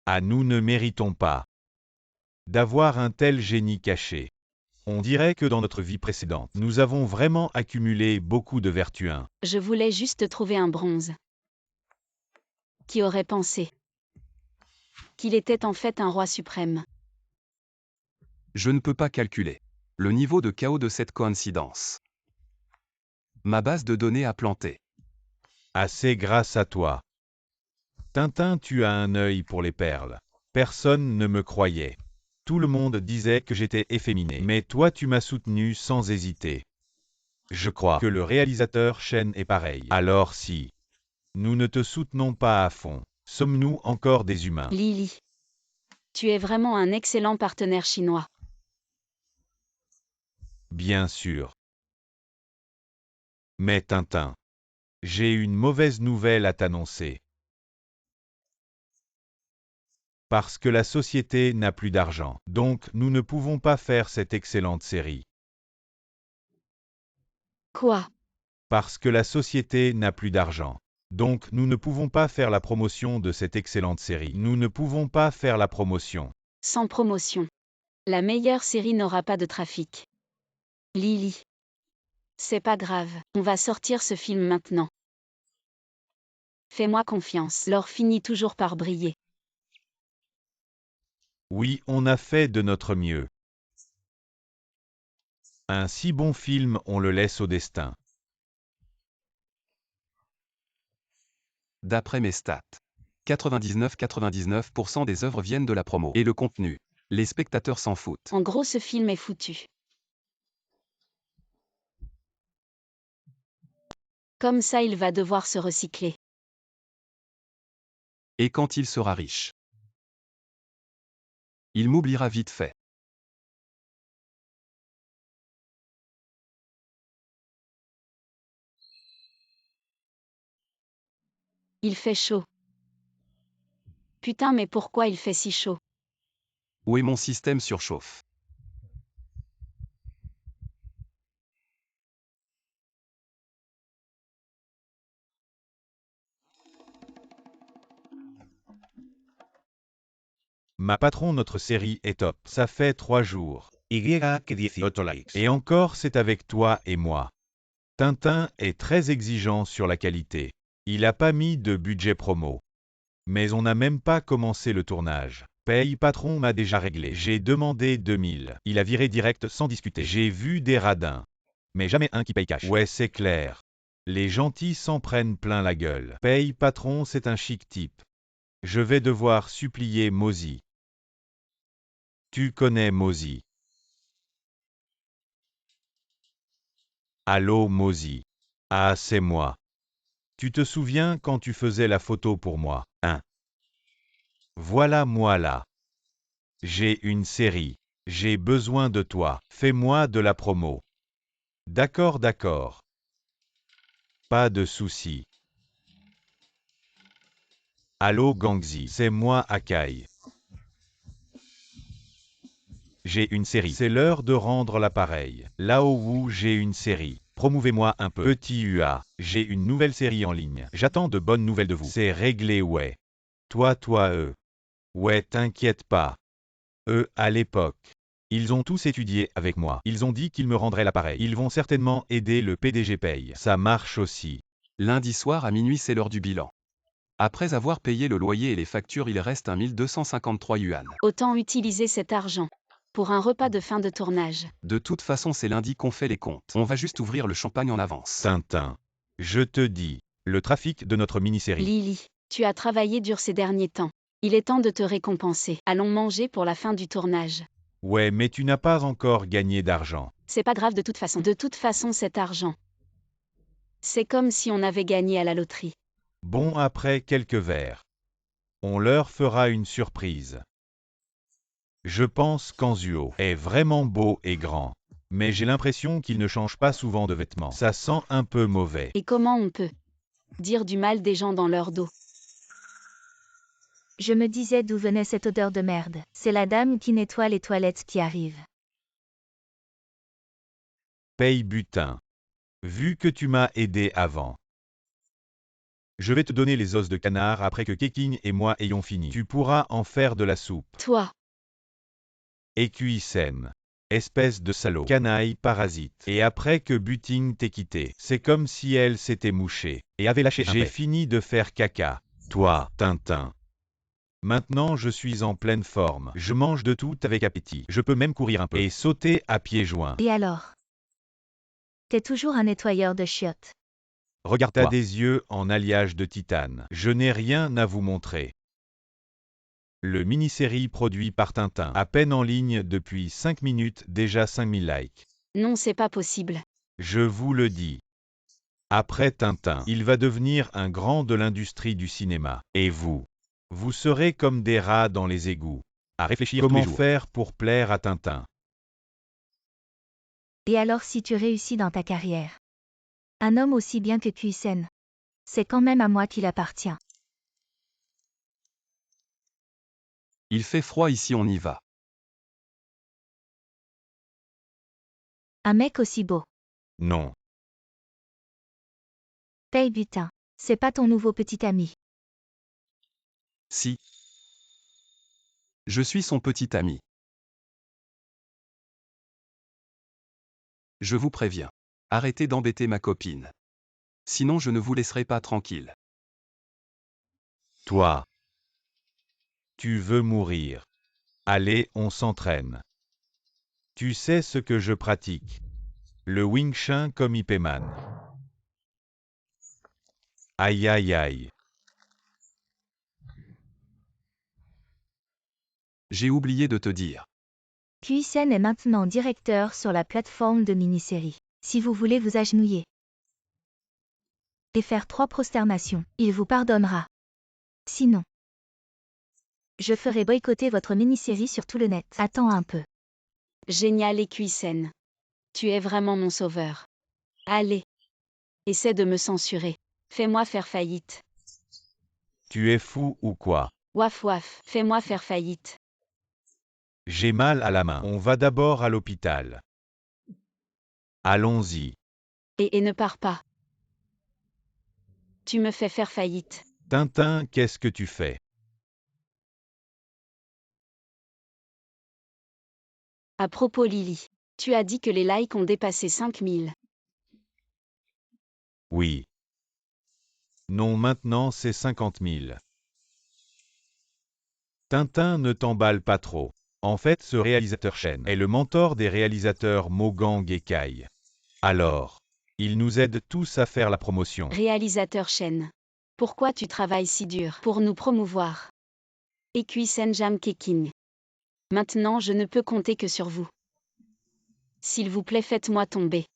Ah, nous ne méritons pas d'avoir un tel génie caché. On dirait que dans notre vie précédente, nous avons vraiment accumulé beaucoup de vertus. Je voulais juste trouver un bronze. Qui aurait pensé qu'il était en fait un roi suprême? Je ne peux pas calculer le niveau de chaos de cette coïncidence. Ma base de données a planté. Assez grâce à toi. Tintin, tu as un œil pour les perles. Personne ne me croyait. Tout le monde disait que j'étais efféminé. Mais toi, tu m'as soutenu sans hésiter. Je crois que le réalisateur Chen est pareil. Alors si nous ne te soutenons pas à fond, sommes-nous encore des humains? Lily. Tu es vraiment un excellent partenaire chinois. Bien sûr. Mais Tintin, j'ai une mauvaise nouvelle à t'annoncer. Parce que la société n'a plus d'argent. Donc, nous ne pouvons pas faire cette excellente série. Quoi? Parce que la société n'a plus d'argent. Donc, nous ne pouvons pas faire la promotion de cette excellente série. Nous ne pouvons pas faire la promotion. Sans promotion. La meilleure série n'aura pas de trafic. Lily. C'est pas grave, on va sortir ce film maintenant. Fais-moi confiance. L'or finit toujours par briller. Oui, on a fait de notre mieux. Un si bon film, on le laisse au destin. D'après mes stats, 99,99% des œuvres viennent de la promo. Et le contenu, les spectateurs s'en foutent. En gros, ce film est foutu. Comme ça, il va devoir se recycler. Et quand il sera riche, il m'oubliera vite fait. Il fait chaud. Putain, mais pourquoi il fait si chaud? Où est mon système surchauffe? Ma patron, notre série est top. Ça fait 3 jours. Y que 18 likes. Et encore, c'est avec toi et moi. Tintin est très exigeant sur la qualité. Il a pas mis de budget promo. Mais on n'a même pas commencé le tournage. Paye patron m'a déjà réglé. J'ai demandé 2000. Il a viré direct sans discuter. J'ai vu des radins. Mais jamais un qui paye cash. Ouais, c'est clair. Les gentils s'en prennent plein la gueule. Paye patron, c'est un chic type. Je vais devoir supplier Mozi. Tu connais Mozi. Allô Mozi. Ah, c'est moi. Tu te souviens quand tu faisais la photo pour moi, hein? Voilà moi là. J'ai une série. J'ai besoin de toi. Fais-moi de la promo. D'accord, d'accord. Pas de souci. Allô Gangzi, c'est moi Akai. J'ai une série. C'est l'heure de rendre l'appareil. Lao Wu, j'ai une série. Promouvez-moi un peu. Petit UA, j'ai une nouvelle série en ligne. J'attends de bonnes nouvelles de vous. C'est réglé, ouais. Toi, Ouais, t'inquiète pas. À l'époque. Ils ont tous étudié avec moi. Ils ont dit qu'ils me rendraient l'appareil. Ils vont certainement aider le PDG paye. Ça marche aussi. Lundi soir à minuit, c'est l'heure du bilan. Après avoir payé le loyer et les factures, il reste 1253 yuan. Autant utiliser cet argent pour un repas de fin de tournage. De toute façon, c'est lundi qu'on fait les comptes. On va juste ouvrir le champagne en avance. Tintin. Je te dis, le trafic de notre mini-série. Lily, tu as travaillé dur ces derniers temps. Il est temps de te récompenser. Allons manger pour la fin du tournage. Ouais, mais tu n'as pas encore gagné d'argent. C'est pas grave de toute façon. De toute façon, cet argent, c'est comme si on avait gagné à la loterie. Bon, après quelques verres. On leur fera une surprise. Je pense qu'Anzuo est vraiment beau et grand. Mais j'ai l'impression qu'il ne change pas souvent de vêtements. Ça sent un peu mauvais. Et comment on peut dire du mal des gens dans leur dos? Je me disais d'où venait cette odeur de merde. C'est la dame qui nettoie les toilettes qui arrive. Paye butin. Vu que tu m'as aidé avant. Je vais te donner les os de canard après que Keking et moi ayons fini. Tu pourras en faire de la soupe. Toi, Equisen. Espèce de salaud. Canaille parasite. Et après que Buting t'ait quitté, c'est comme si elle s'était mouchée et avait lâché un J'ai pet. Fini de faire caca. Toi, Tintin. Maintenant je suis en pleine forme. Je mange de tout avec appétit. Je peux même courir un peu et sauter à pieds joints. Et alors? T'es toujours un nettoyeur de chiottes. Regarde, t'as des yeux en alliage de titane. Je n'ai rien à vous montrer. Le mini-série produit par Tintin. À peine en ligne depuis 5 minutes, déjà 5000 likes. non, c'est pas possible. Je vous le dis. Après Tintin, il va devenir un grand de l'industrie du cinéma. Et vous? Vous serez comme des rats dans les égouts. À réfléchir Tous les comment jours. faire pour plaire à Tintin. Et alors si tu réussis dans ta carrière? Un homme aussi bien que Kuisen. C'est quand même à moi qu'il appartient. Il fait froid ici, on y va. Un mec aussi beau. Non. Paye butin. C'est pas ton nouveau petit ami. Si. Je suis son petit ami. Je vous préviens. Arrêtez d'embêter ma copine. Sinon je ne vous laisserai pas tranquille. Toi. Tu veux mourir. Allez, on s'entraîne. Tu sais ce que je pratique. Le Wing Chun comme Ip Man. Aïe aïe aïe. J'ai oublié de te dire. Kuisen est maintenant directeur sur la plateforme de mini-série. Si vous voulez vous agenouiller et faire 3 prosternations, il vous pardonnera. Sinon, je ferai boycotter votre mini-série sur tout le net. Attends un peu. Génial Equisen. Tu es vraiment mon sauveur. Allez. Essaie de me censurer. Fais-moi faire faillite. Tu es fou ou quoi? Waf waf, fais-moi faire faillite. J'ai mal à la main. On va d'abord à l'hôpital. Allons-y. Et ne pars pas. Tu me fais faire faillite. Tintin, qu'est-ce que tu fais? À propos Lily, tu as dit que les likes ont dépassé 5000. Oui. Non, maintenant c'est 50 000. Tintin, ne t'emballe pas trop. En fait, ce réalisateur Chen est le mentor des réalisateurs Mogang et Kai. Alors, il nous aide tous à faire la promotion. Réalisateur Chen. Pourquoi tu travailles si dur pour nous promouvoir? Equisen Jam Keking. Maintenant je ne peux compter que sur vous. S'il vous plaît, faites-moi tomber.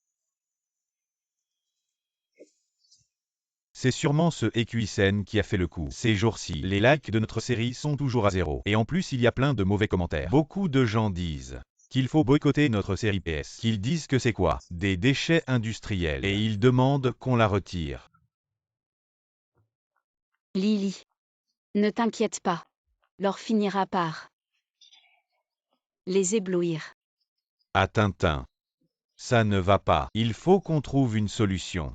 C'est sûrement ce Equisen qui a fait le coup. Ces jours-ci, les likes de notre série sont toujours à 0. Et en plus, il y a plein de mauvais commentaires. Beaucoup de gens disent qu'il faut boycotter notre série PS. Qu'ils disent que c'est quoi? Des déchets industriels. Et ils demandent qu'on la retire. Lily. Ne t'inquiète pas. Leur finira par les éblouir. À Tintin. Ça ne va pas. Il faut qu'on trouve une solution.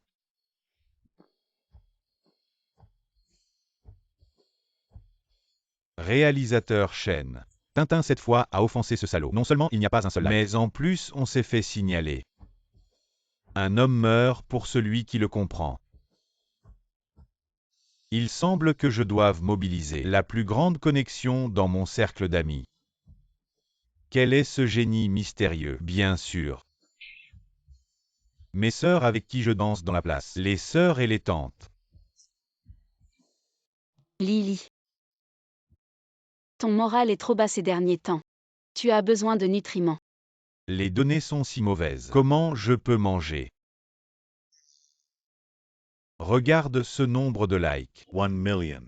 Réalisateur Chen. Tintin cette fois a offensé ce salaud. Non seulement il n'y a pas un seul like, mais en plus on s'est fait signaler. Un homme meurt pour celui qui le comprend. Il semble que je doive mobiliser la plus grande connexion dans mon cercle d'amis. Quel est ce génie mystérieux? Bien sûr. Mes sœurs avec qui je danse dans la place. Les sœurs et les tantes. Lily. Ton moral est trop bas ces derniers temps. Tu as besoin de nutriments. Les données sont si mauvaises. Comment je peux manger? Regarde ce nombre de likes. 1 million.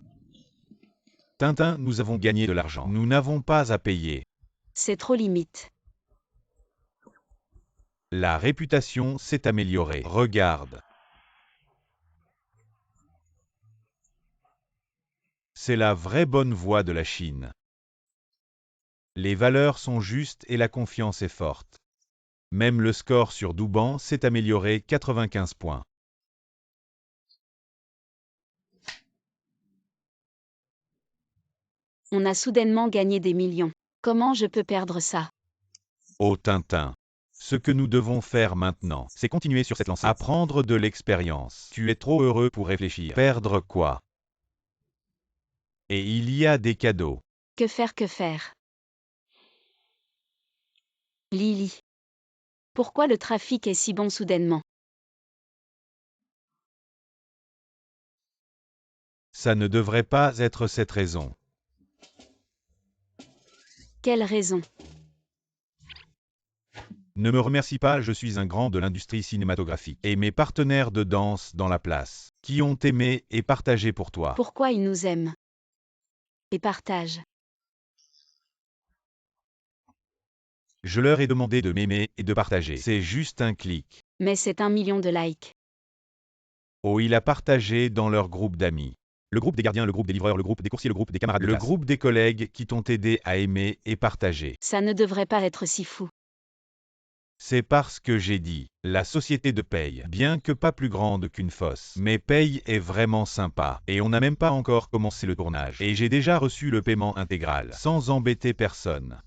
Tintin, nous avons gagné de l'argent. Nous n'avons pas à payer. C'est trop limite. La réputation s'est améliorée. Regarde. C'est la vraie bonne voie de la Chine. Les valeurs sont justes et la confiance est forte. Même le score sur Douban s'est amélioré 95 points. On a soudainement gagné des millions. Comment je peux perdre ça? Oh Tintin. Ce que nous devons faire maintenant, c'est continuer sur cette lancée. Apprendre de l'expérience. Tu es trop heureux pour réfléchir. Perdre quoi? Et il y a des cadeaux. Que faire? Lily. Pourquoi le trafic est si bon soudainement? Ça ne devrait pas être cette raison. Quelle raison? Ne me remercie pas, je suis un grand de l'industrie cinématographique. Et mes partenaires de danse dans la place, qui ont aimé et partagé pour toi. Pourquoi ils nous aiment? Et partagent. Je leur ai demandé de m'aimer et de partager. C'est juste un clic. Mais c'est 1 million de likes. Oh, il a partagé dans leur groupe d'amis. Le groupe des gardiens, le groupe des livreurs, le groupe des coursiers, le groupe des camarades de classe. Le groupe des collègues qui t'ont aidé à aimer et partager. Ça ne devrait pas être si fou. C'est parce que j'ai dit, la société de Paye, bien que pas plus grande qu'une fosse, mais Paye est vraiment sympa, et on n'a même pas encore commencé le tournage, et j'ai déjà reçu le paiement intégral, sans embêter personne.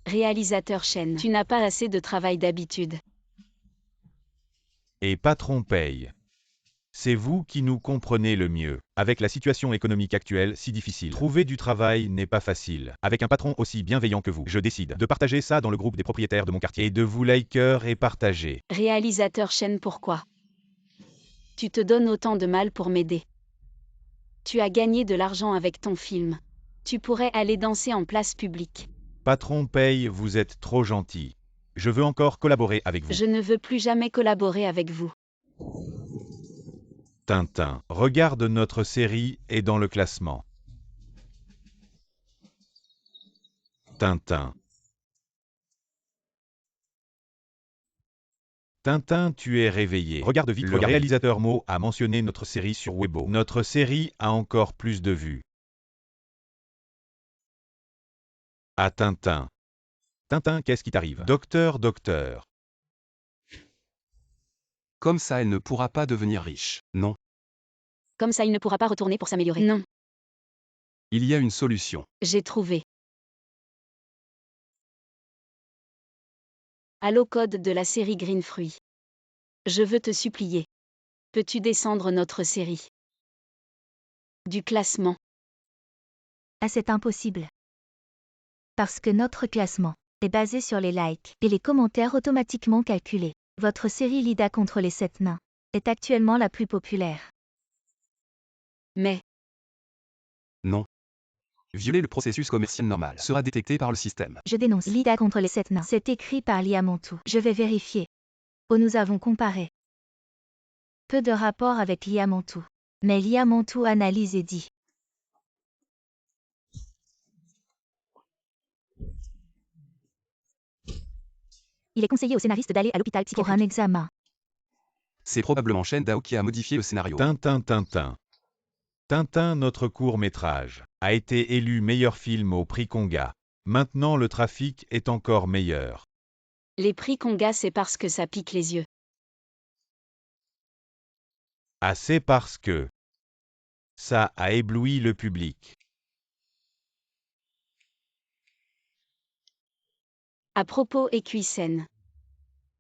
Réalisateur Chen, tu n'as pas assez de travail d'habitude. Et patron Paye. C'est vous qui nous comprenez le mieux. Avec la situation économique actuelle si difficile, trouver du travail n'est pas facile. Avec un patron aussi bienveillant que vous, je décide de partager ça dans le groupe des propriétaires de mon quartier et de vous liker et partager. Réalisateur Chen, pourquoi? Tu te donnes autant de mal pour m'aider. Tu as gagné de l'argent avec ton film. Tu pourrais aller danser en place publique. Patron Paye, vous êtes trop gentil. Je veux encore collaborer avec vous. Je ne veux plus jamais collaborer avec vous. Tintin, regarde notre série est dans le classement. Tintin. Tintin, tu es réveillé. Regarde vite, le réalisateur Mo a mentionné notre série sur Weibo. Notre série a encore plus de vues. À Tintin. Tintin, qu'est-ce qui t'arrive? Docteur. Comme ça elle ne pourra pas devenir riche. Non. Comme ça, il ne pourra pas retourner pour s'améliorer. Non, Il y a une solution. j'ai trouvé. Allo code de la série Green Fruit. Je veux te supplier. Peux-tu descendre notre série du classement? Ah, c'est impossible. Parce que notre classement est basé sur les likes et les commentaires automatiquement calculés. Votre série Lida contre les 7 nains est actuellement la plus populaire. Mais, Non. Violer le processus commercial normal sera détecté par le système. Je dénonce Lida contre les 7 nains. C'est écrit par Liamontou. Je vais vérifier. Oh, nous avons comparé. Peu de rapport avec Liamontou. Mais Liamontou analyse et dit. Il est conseillé aux scénaristes d'aller à l'hôpital psychiatrique pour un examen. C'est probablement Shen Dao qui a modifié le scénario. Tintin Tintin. Tintin, notre court-métrage, a été élu meilleur film au prix Conga. Maintenant le trafic est encore meilleur. les prix Conga c'est parce que ça pique les yeux. Ah, c'est parce que ça a ébloui le public. À propos Equisen.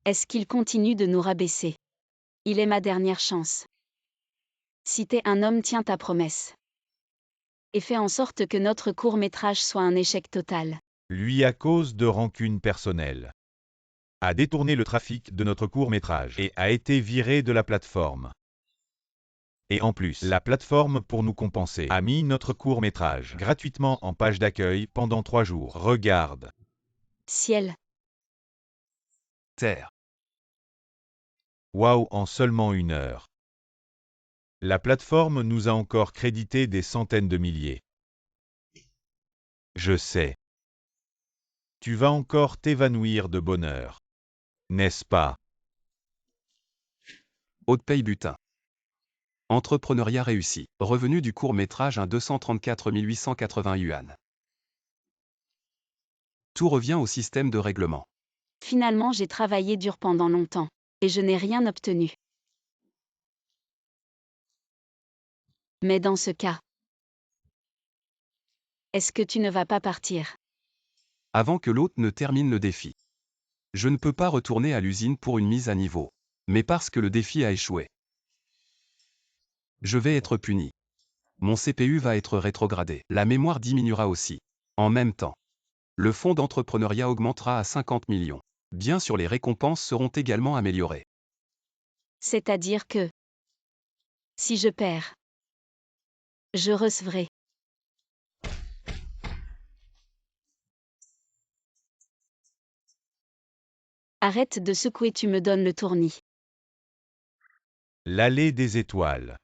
Est-ce qu'il continue de nous rabaisser? Il est ma dernière chance. Si t'es un homme, tiens ta promesse. Et fais en sorte que notre court-métrage soit un échec total. Lui à cause de rancune personnelle. A détourné le trafic de notre court-métrage et a été viré de la plateforme. Et en plus, la plateforme pour nous compenser a mis notre court-métrage gratuitement en page d'accueil pendant 3 jours. Regarde. Ciel. Terre. Waouh, en seulement 1 heure. La plateforme nous a encore crédité des centaines de milliers. Je sais. Tu vas encore t'évanouir de bonheur. N'est-ce pas? Haute paye butin. Entrepreneuriat réussi. Revenu du court-métrage 234 880 yuan. Tout revient au système de règlement. Finalement, j'ai travaillé dur pendant longtemps. Et je n'ai rien obtenu. Mais dans ce cas, est-ce que tu ne vas pas partir? Avant que l'autre ne termine le défi. Je ne peux pas retourner à l'usine pour une mise à niveau. Mais parce que le défi a échoué. Je vais être puni. Mon CPU va être rétrogradé. La mémoire diminuera aussi. En même temps. Le fonds d'entrepreneuriat augmentera à 50 millions. Bien sûr, les récompenses seront également améliorées. C'est-à-dire que, si je perds, je recevrai. Arrête de secouer, tu me donnes le tournis. L'allée des étoiles.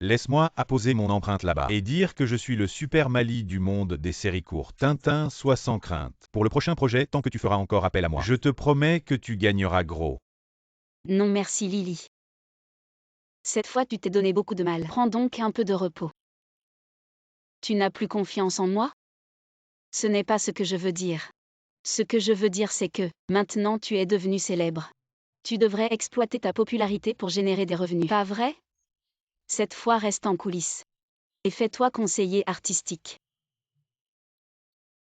Laisse-moi apposer mon empreinte là-bas et dire que je suis le super Mali du monde des séries courtes. Tintin, sois sans crainte. Pour le prochain projet, tant que tu feras encore appel à moi, je te promets que tu gagneras gros. Non merci Lily. Cette fois tu t'es donné beaucoup de mal. Prends donc un peu de repos. Tu n'as plus confiance en moi? Ce n'est pas ce que je veux dire. Ce que je veux dire c'est que, maintenant tu es devenu célèbre. Tu devrais exploiter ta popularité pour générer des revenus. Pas vrai? Cette fois reste en coulisses. Et fais-toi conseiller artistique.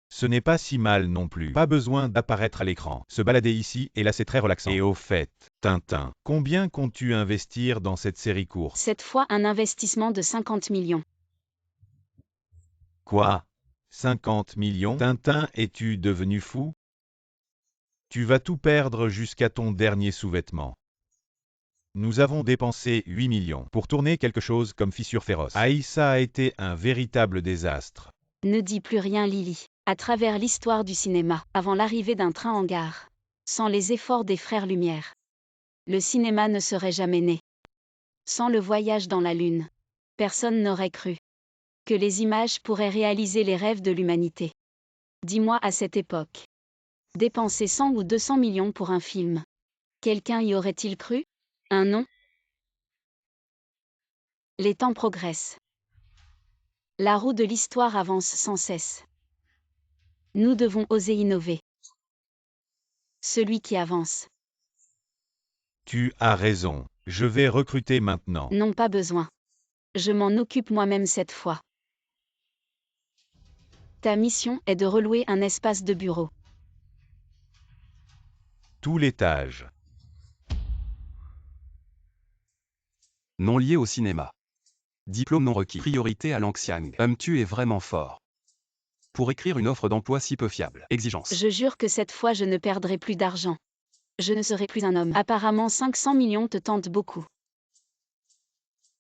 Ce n'est pas si mal non plus. Pas besoin d'apparaître à l'écran. Se balader ici et là c'est très relaxant. Et au fait, Tintin, combien comptes-tu investir dans cette série courte? Cette fois un investissement de 50 millions. Quoi? 50 millions? Tintin, es-tu devenu fou? Tu vas tout perdre jusqu'à ton dernier sous-vêtement. Nous avons dépensé 8 millions pour tourner quelque chose comme Fissure féroce. Aïe, ça a été un véritable désastre. Ne dis plus rien Lily. À travers l'histoire du cinéma, avant l'arrivée d'un train en gare, sans les efforts des frères Lumière, le cinéma ne serait jamais né. Sans le voyage dans la Lune, personne n'aurait cru que les images pourraient réaliser les rêves de l'humanité. Dis-moi à cette époque. Dépenser 100 ou 200 millions pour un film. Quelqu'un y aurait-il cru? Un non? Les temps progressent. La roue de l'histoire avance sans cesse. Nous devons oser innover. Celui qui avance. Tu as raison. Je vais recruter maintenant. Non, pas besoin. Je m'en occupe moi-même cette fois. Ta mission est de relouer un espace de bureau. Tout l'étage. Non lié au cinéma. Diplôme non requis. Priorité à Lanxiang. Tu es vraiment fort. Pour écrire une offre d'emploi si peu fiable. Exigence. Je jure que cette fois je ne perdrai plus d'argent. Je ne serai plus un homme. Apparemment 500 millions te tentent beaucoup.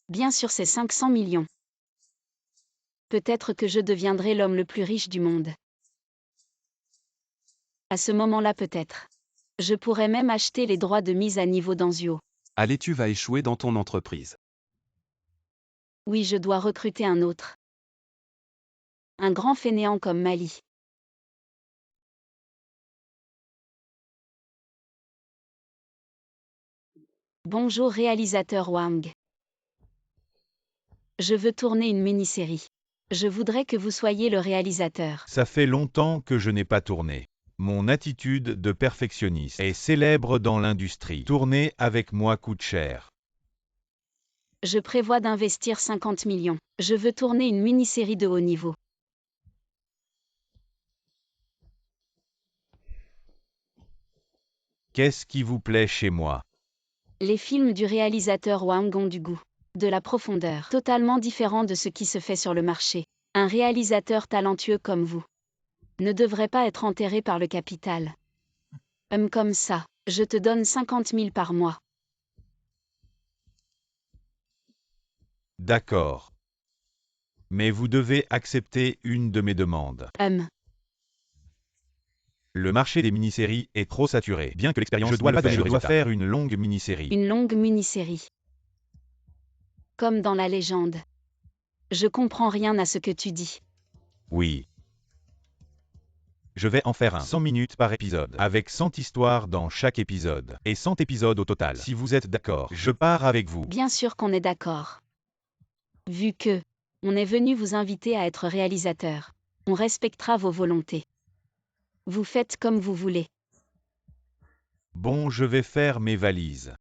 Bien sûr c'est 500 millions. Peut-être que je deviendrai l'homme le plus riche du monde. À ce moment-là peut-être. Je pourrais même acheter les droits de mise à niveau d'Anzio. Allez, tu vas échouer dans ton entreprise. Oui, je dois recruter un autre. Un grand fainéant comme Mali. Bonjour réalisateur Wang. Je veux tourner une mini-série. Je voudrais que vous soyez le réalisateur. Ça fait longtemps que je n'ai pas tourné. Mon attitude de perfectionniste est célèbre dans l'industrie. Tourner avec moi coûte cher. Je prévois d'investir 50 millions. Je veux tourner une mini-série de haut niveau. Qu'est-ce qui vous plaît chez moi? Les films du réalisateur Wang ont du goût, de la profondeur, totalement différent de ce qui se fait sur le marché. Un réalisateur talentueux comme vous ne devrait pas être enterré par le capital. Comme ça, je te donne 50 000 par mois. D'accord. Mais vous devez accepter une de mes demandes. Le marché des mini-séries est trop saturé. Bien que l'expérience je dois faire une longue mini-série. Une longue mini-série. Comme dans la légende. Je comprends rien à ce que tu dis. Oui. Je vais en faire un 100 minutes par épisode, avec 100 histoires dans chaque épisode, et 100 épisodes au total. Si vous êtes d'accord, je pars avec vous. Bien sûr qu'on est d'accord. Vu que on est venu vous inviter à être réalisateur, on respectera vos volontés. Vous faites comme vous voulez. Bon, je vais faire mes valises.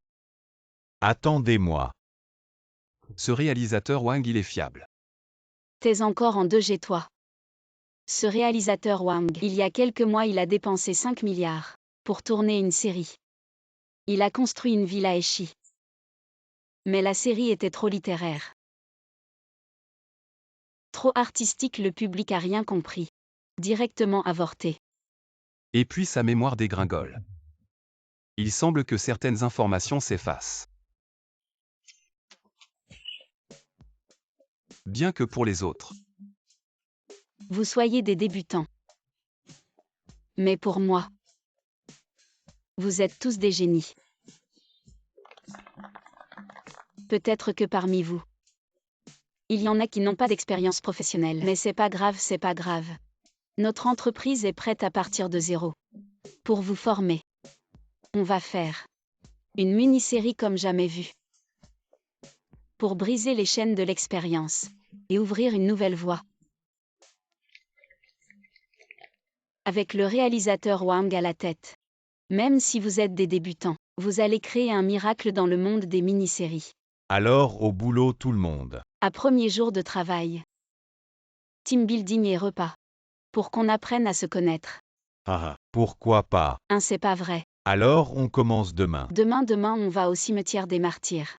Attendez-moi. Ce réalisateur Wang, il est fiable. T'es encore en 2G toi. Ce réalisateur Wang, il y a quelques mois il a dépensé 5 milliards pour tourner une série. Il a construit une villa à Echi. Mais la série était trop littéraire. Trop artistique, le public a rien compris. Directement avorté. Et puis sa mémoire dégringole. Il semble que certaines informations s'effacent. Bien que pour les autres. Vous soyez des débutants. Mais pour moi, vous êtes tous des génies. Peut-être que parmi vous, il y en a qui n'ont pas d'expérience professionnelle. Mais c'est pas grave, c'est pas grave. Notre entreprise est prête à partir de zéro. Pour vous former. On va faire une mini-série comme jamais vue. Pour briser les chaînes de l'expérience et ouvrir une nouvelle voie. Avec le réalisateur Wang à la tête. Même si vous êtes des débutants, vous allez créer un miracle dans le monde des mini-séries. Alors au boulot tout le monde. À premier jour de travail. Team building et repas. Pour qu'on apprenne à se connaître. Pourquoi pas? C'est pas vrai. Alors on commence demain. Demain on va au cimetière des martyrs.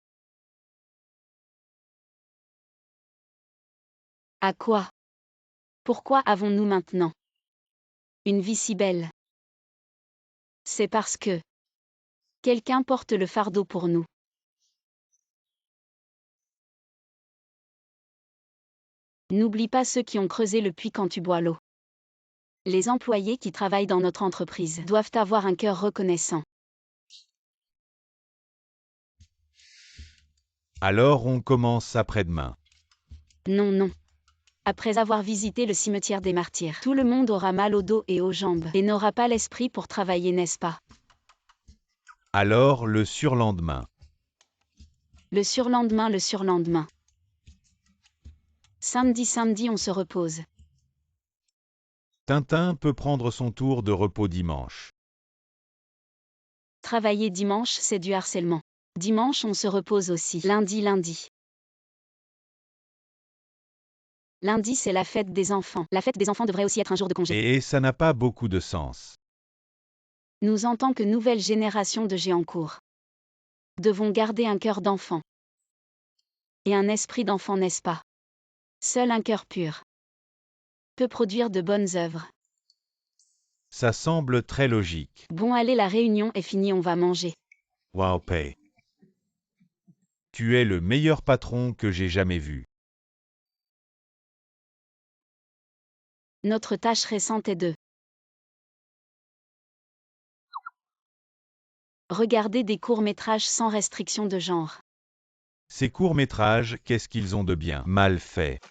À quoi? Pourquoi avons-nous maintenant une vie si belle? C'est parce que quelqu'un porte le fardeau pour nous. N'oublie pas ceux qui ont creusé le puits quand tu bois l'eau. Les employés qui travaillent dans notre entreprise doivent avoir un cœur reconnaissant. Alors on commence après-demain. Non. Après avoir visité le cimetière des martyrs, tout le monde aura mal au dos et aux jambes, et n'aura pas l'esprit pour travailler, n'est-ce pas? Alors le surlendemain. Le surlendemain. Samedi on se repose. Tintin peut prendre son tour de repos dimanche. Travailler dimanche, c'est du harcèlement. Dimanche on se repose aussi. Lundi. Lundi c'est la fête des enfants. La fête des enfants devrait aussi être un jour de congé. Et ça n'a pas beaucoup de sens. Nous en tant que nouvelle génération de Géancourt, devons garder un cœur d'enfant. Et un esprit d'enfant, n'est-ce pas? Seul un cœur pur peut produire de bonnes œuvres. Ça semble très logique. Bon, allez, la réunion est finie, on va manger. Wow Pay. Tu es le meilleur patron que j'ai jamais vu. Notre tâche récente est de regarder des courts-métrages sans restriction de genre. Ces courts-métrages, qu'est-ce qu'ils ont de bien mal fait?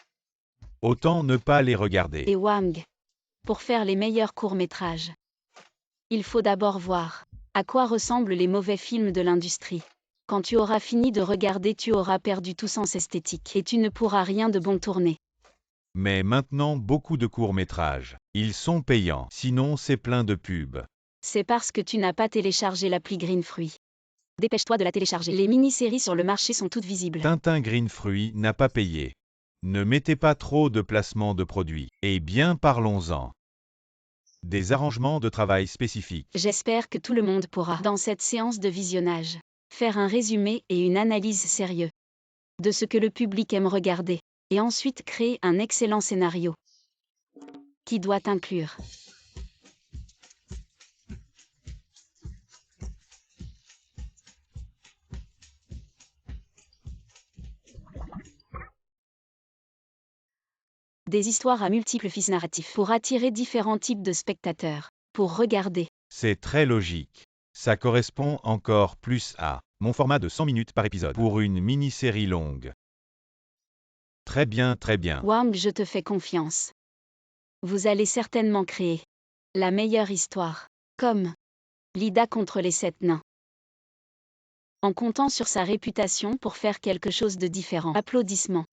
Autant ne pas les regarder. Et Wang, pour faire les meilleurs courts-métrages, il faut d'abord voir à quoi ressemblent les mauvais films de l'industrie. Quand tu auras fini de regarder, tu auras perdu tout sens esthétique et tu ne pourras rien de bon tourner. Mais maintenant, beaucoup de courts-métrages. Ils sont payants, sinon c'est plein de pubs. C'est parce que tu n'as pas téléchargé l'appli Green Fruit. Dépêche-toi de la télécharger. Les mini-séries sur le marché sont toutes visibles. Tintin Green Fruit n'a pas payé. Ne mettez pas trop de placements de produits. Et bien, parlons-en. Des arrangements de travail spécifiques. J'espère que tout le monde pourra, dans cette séance de visionnage, faire un résumé et une analyse sérieuse de ce que le public aime regarder, et ensuite créer un excellent scénario qui doit inclure des histoires à multiples fils narratifs pour attirer différents types de spectateurs, pour regarder. C'est très logique. Ça correspond encore plus à mon format de 100 minutes par épisode pour une mini-série longue. Très bien, très bien. Wang, je te fais confiance. Vous allez certainement créer la meilleure histoire, comme Lida contre les 7 nains. En comptant sur sa réputation pour faire quelque chose de différent. Applaudissements.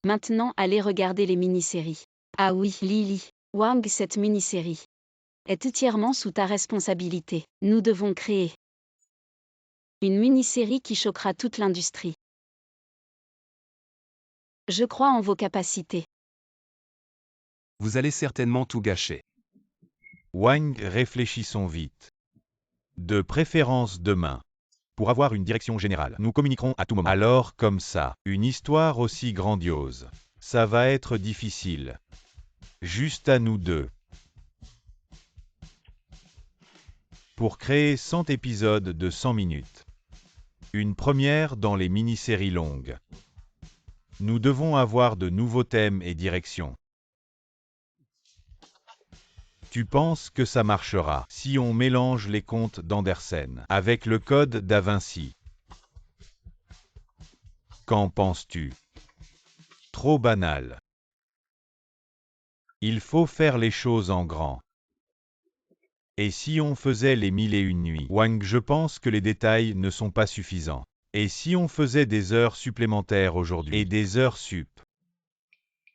Maintenant, allez regarder les mini-séries. Ah oui, Lily, Wang, cette mini-série est entièrement sous ta responsabilité. Nous devons créer une mini-série qui choquera toute l'industrie. Je crois en vos capacités. Vous allez certainement tout gâcher. Wang, réfléchissons vite. De préférence demain. Pour avoir une direction générale, nous communiquerons à tout moment. Alors, comme ça, une histoire aussi grandiose. Ça va être difficile. Juste à nous deux. Pour créer 100 épisodes de 100 minutes. Une première dans les mini-séries longues. Nous devons avoir de nouveaux thèmes et directions. Tu penses que ça marchera si on mélange les contes d'Andersen avec le code Da Vinci? Qu'en penses-tu? Trop banal. Il faut faire les choses en grand. Et si on faisait les 1001 nuits? Wang, je pense que les détails ne sont pas suffisants. Et si on faisait des heures supplémentaires aujourd'hui? Et des heures sup?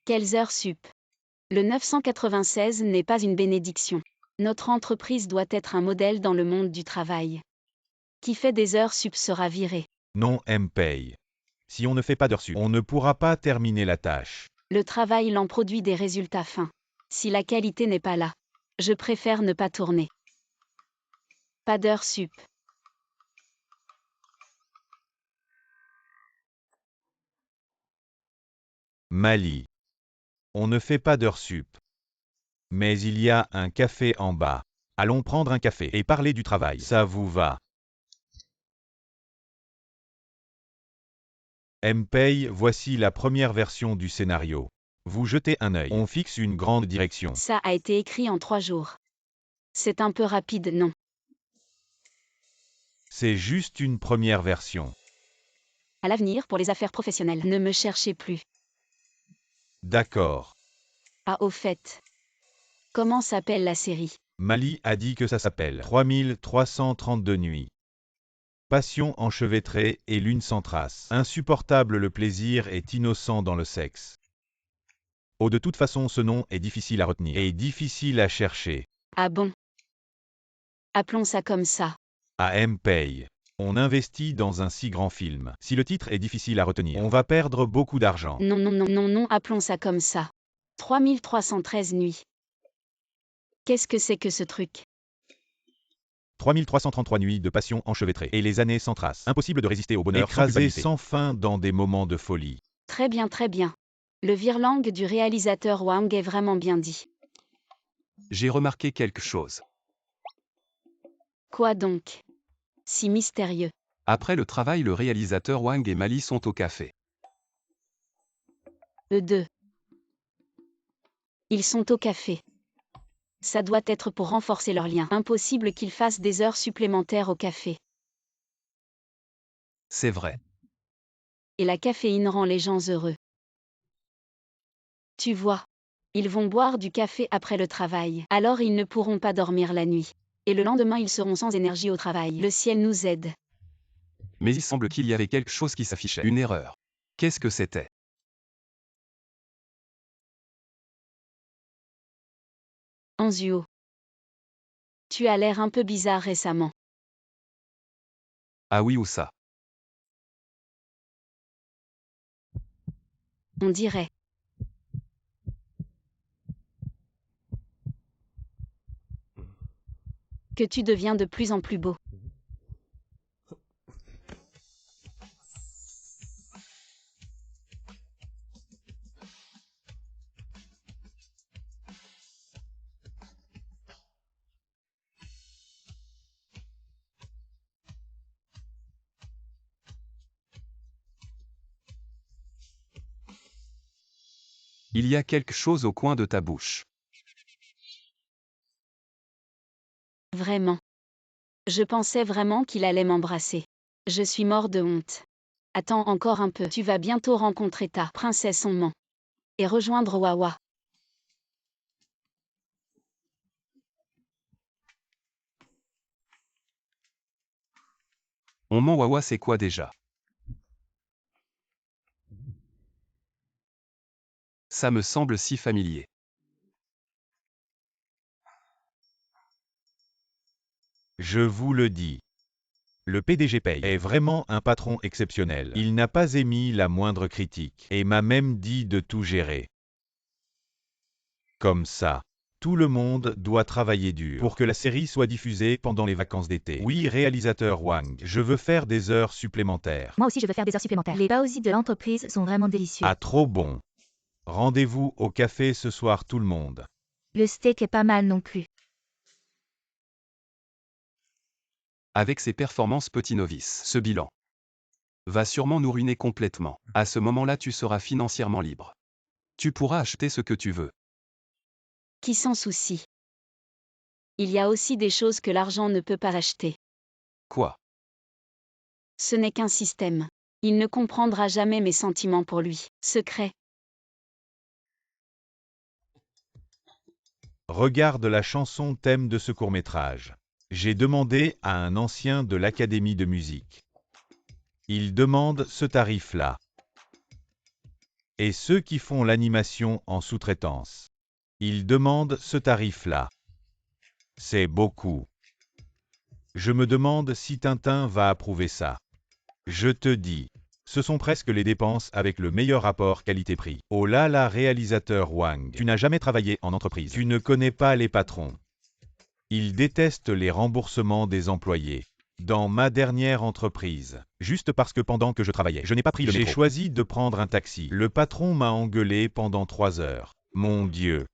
Quelles heures sup? Le 996 n'est pas une bénédiction. Notre entreprise doit être un modèle dans le monde du travail. Qui fait des heures sup sera viré. Non, M-Pay. Si on ne fait pas d'heures sup, on ne pourra pas terminer la tâche. Le travail l'en produit des résultats fins. Si la qualité n'est pas là, je préfère ne pas tourner. Pas d'heures sup. Mali. On ne fait pas d'heures sup. Mais il y a un café en bas. Allons prendre un café et parler du travail. Ça vous va? M-Pay, voici la première version du scénario. Vous jetez un œil. On fixe une grande direction. Ça a été écrit en 3 jours. C'est un peu rapide, non? C'est juste une première version. À l'avenir, pour les affaires professionnelles, ne me cherchez plus. D'accord. Ah, au fait. Comment s'appelle la série? Mali a dit que ça s'appelle 3332 nuits. Passion enchevêtrée et lune sans trace. Insupportable, le plaisir est innocent dans le sexe. Oh, de toute façon, ce nom est difficile à retenir et difficile à chercher. Ah bon? Appelons ça comme ça. À M-Pay. On investit dans un si grand film. Si le titre est difficile à retenir, on va perdre beaucoup d'argent. Non, non, non, non, non, appelons ça comme ça. 3313 nuits. Qu'est-ce que c'est que ce truc? 3333 nuits de passion enchevêtrées. Et les années sans trace. Impossible de résister au bonheur sans Écrasé culpabilité. Sans fin dans des moments de folie. Très bien, très bien. Le virlang du réalisateur Wang est vraiment bien dit. J'ai remarqué quelque chose. Quoi donc? Si mystérieux. Après le travail, le réalisateur Wang et Mali sont au café. Eux deux. Ils sont au café. Ça doit être pour renforcer leur lien. Impossible qu'ils fassent des heures supplémentaires au café. C'est vrai. Et la caféine rend les gens heureux. Tu vois. Ils vont boire du café après le travail. Alors ils ne pourront pas dormir la nuit. Et le lendemain ils seront sans énergie au travail. Le ciel nous aide. Mais il semble qu'il y avait quelque chose qui s'affichait. Une erreur. Qu'est-ce que c'était? Anzuo. Tu as l'air un peu bizarre récemment. Ah oui ou ça? On dirait. Que tu deviens de plus en plus beau. Il y a quelque chose au coin de ta bouche. Vraiment. Je pensais vraiment qu'il allait m'embrasser. Je suis mort de honte. Attends encore un peu. Tu vas bientôt rencontrer ta princesse Onman. Et rejoindre Wawa. On ment Wawa, c'est quoi déjà? Ça me semble si familier. Je vous le dis. Le PDG Pay est vraiment un patron exceptionnel. Il n'a pas émis la moindre critique et m'a même dit de tout gérer. Comme ça. Tout le monde doit travailler dur pour que la série soit diffusée pendant les vacances d'été. Oui, réalisateur Wang, je veux faire des heures supplémentaires. Moi aussi, je veux faire des heures supplémentaires. Les baozi de l'entreprise sont vraiment délicieux. Ah, trop bon. Rendez-vous au café ce soir tout le monde. Le steak est pas mal non plus. Avec ses performances petit novice, ce bilan va sûrement nous ruiner complètement. À ce moment-là, tu seras financièrement libre. Tu pourras acheter ce que tu veux. Qui s'en soucie? Il y a aussi des choses que l'argent ne peut pas acheter. Quoi? Ce n'est qu'un système. Il ne comprendra jamais mes sentiments pour lui. Secret. Regarde la chanson thème de ce court-métrage. J'ai demandé à un ancien de l'académie de musique. Il demande ce tarif-là. Et ceux qui font l'animation en sous-traitance. Ils demandent ce tarif-là. C'est beaucoup. Je me demande si Tintin va approuver ça. Je te dis, ce sont presque les dépenses avec le meilleur rapport qualité-prix. Oh là là, réalisateur Wang, tu n'as jamais travaillé en entreprise. Tu ne connais pas les patrons. Ils détestent les remboursements des employés. Dans ma dernière entreprise, juste parce que pendant que je travaillais, je n'ai pas pris le métro. J'ai choisi de prendre un taxi. Le patron m'a engueulé pendant 3 heures. Mon Dieu.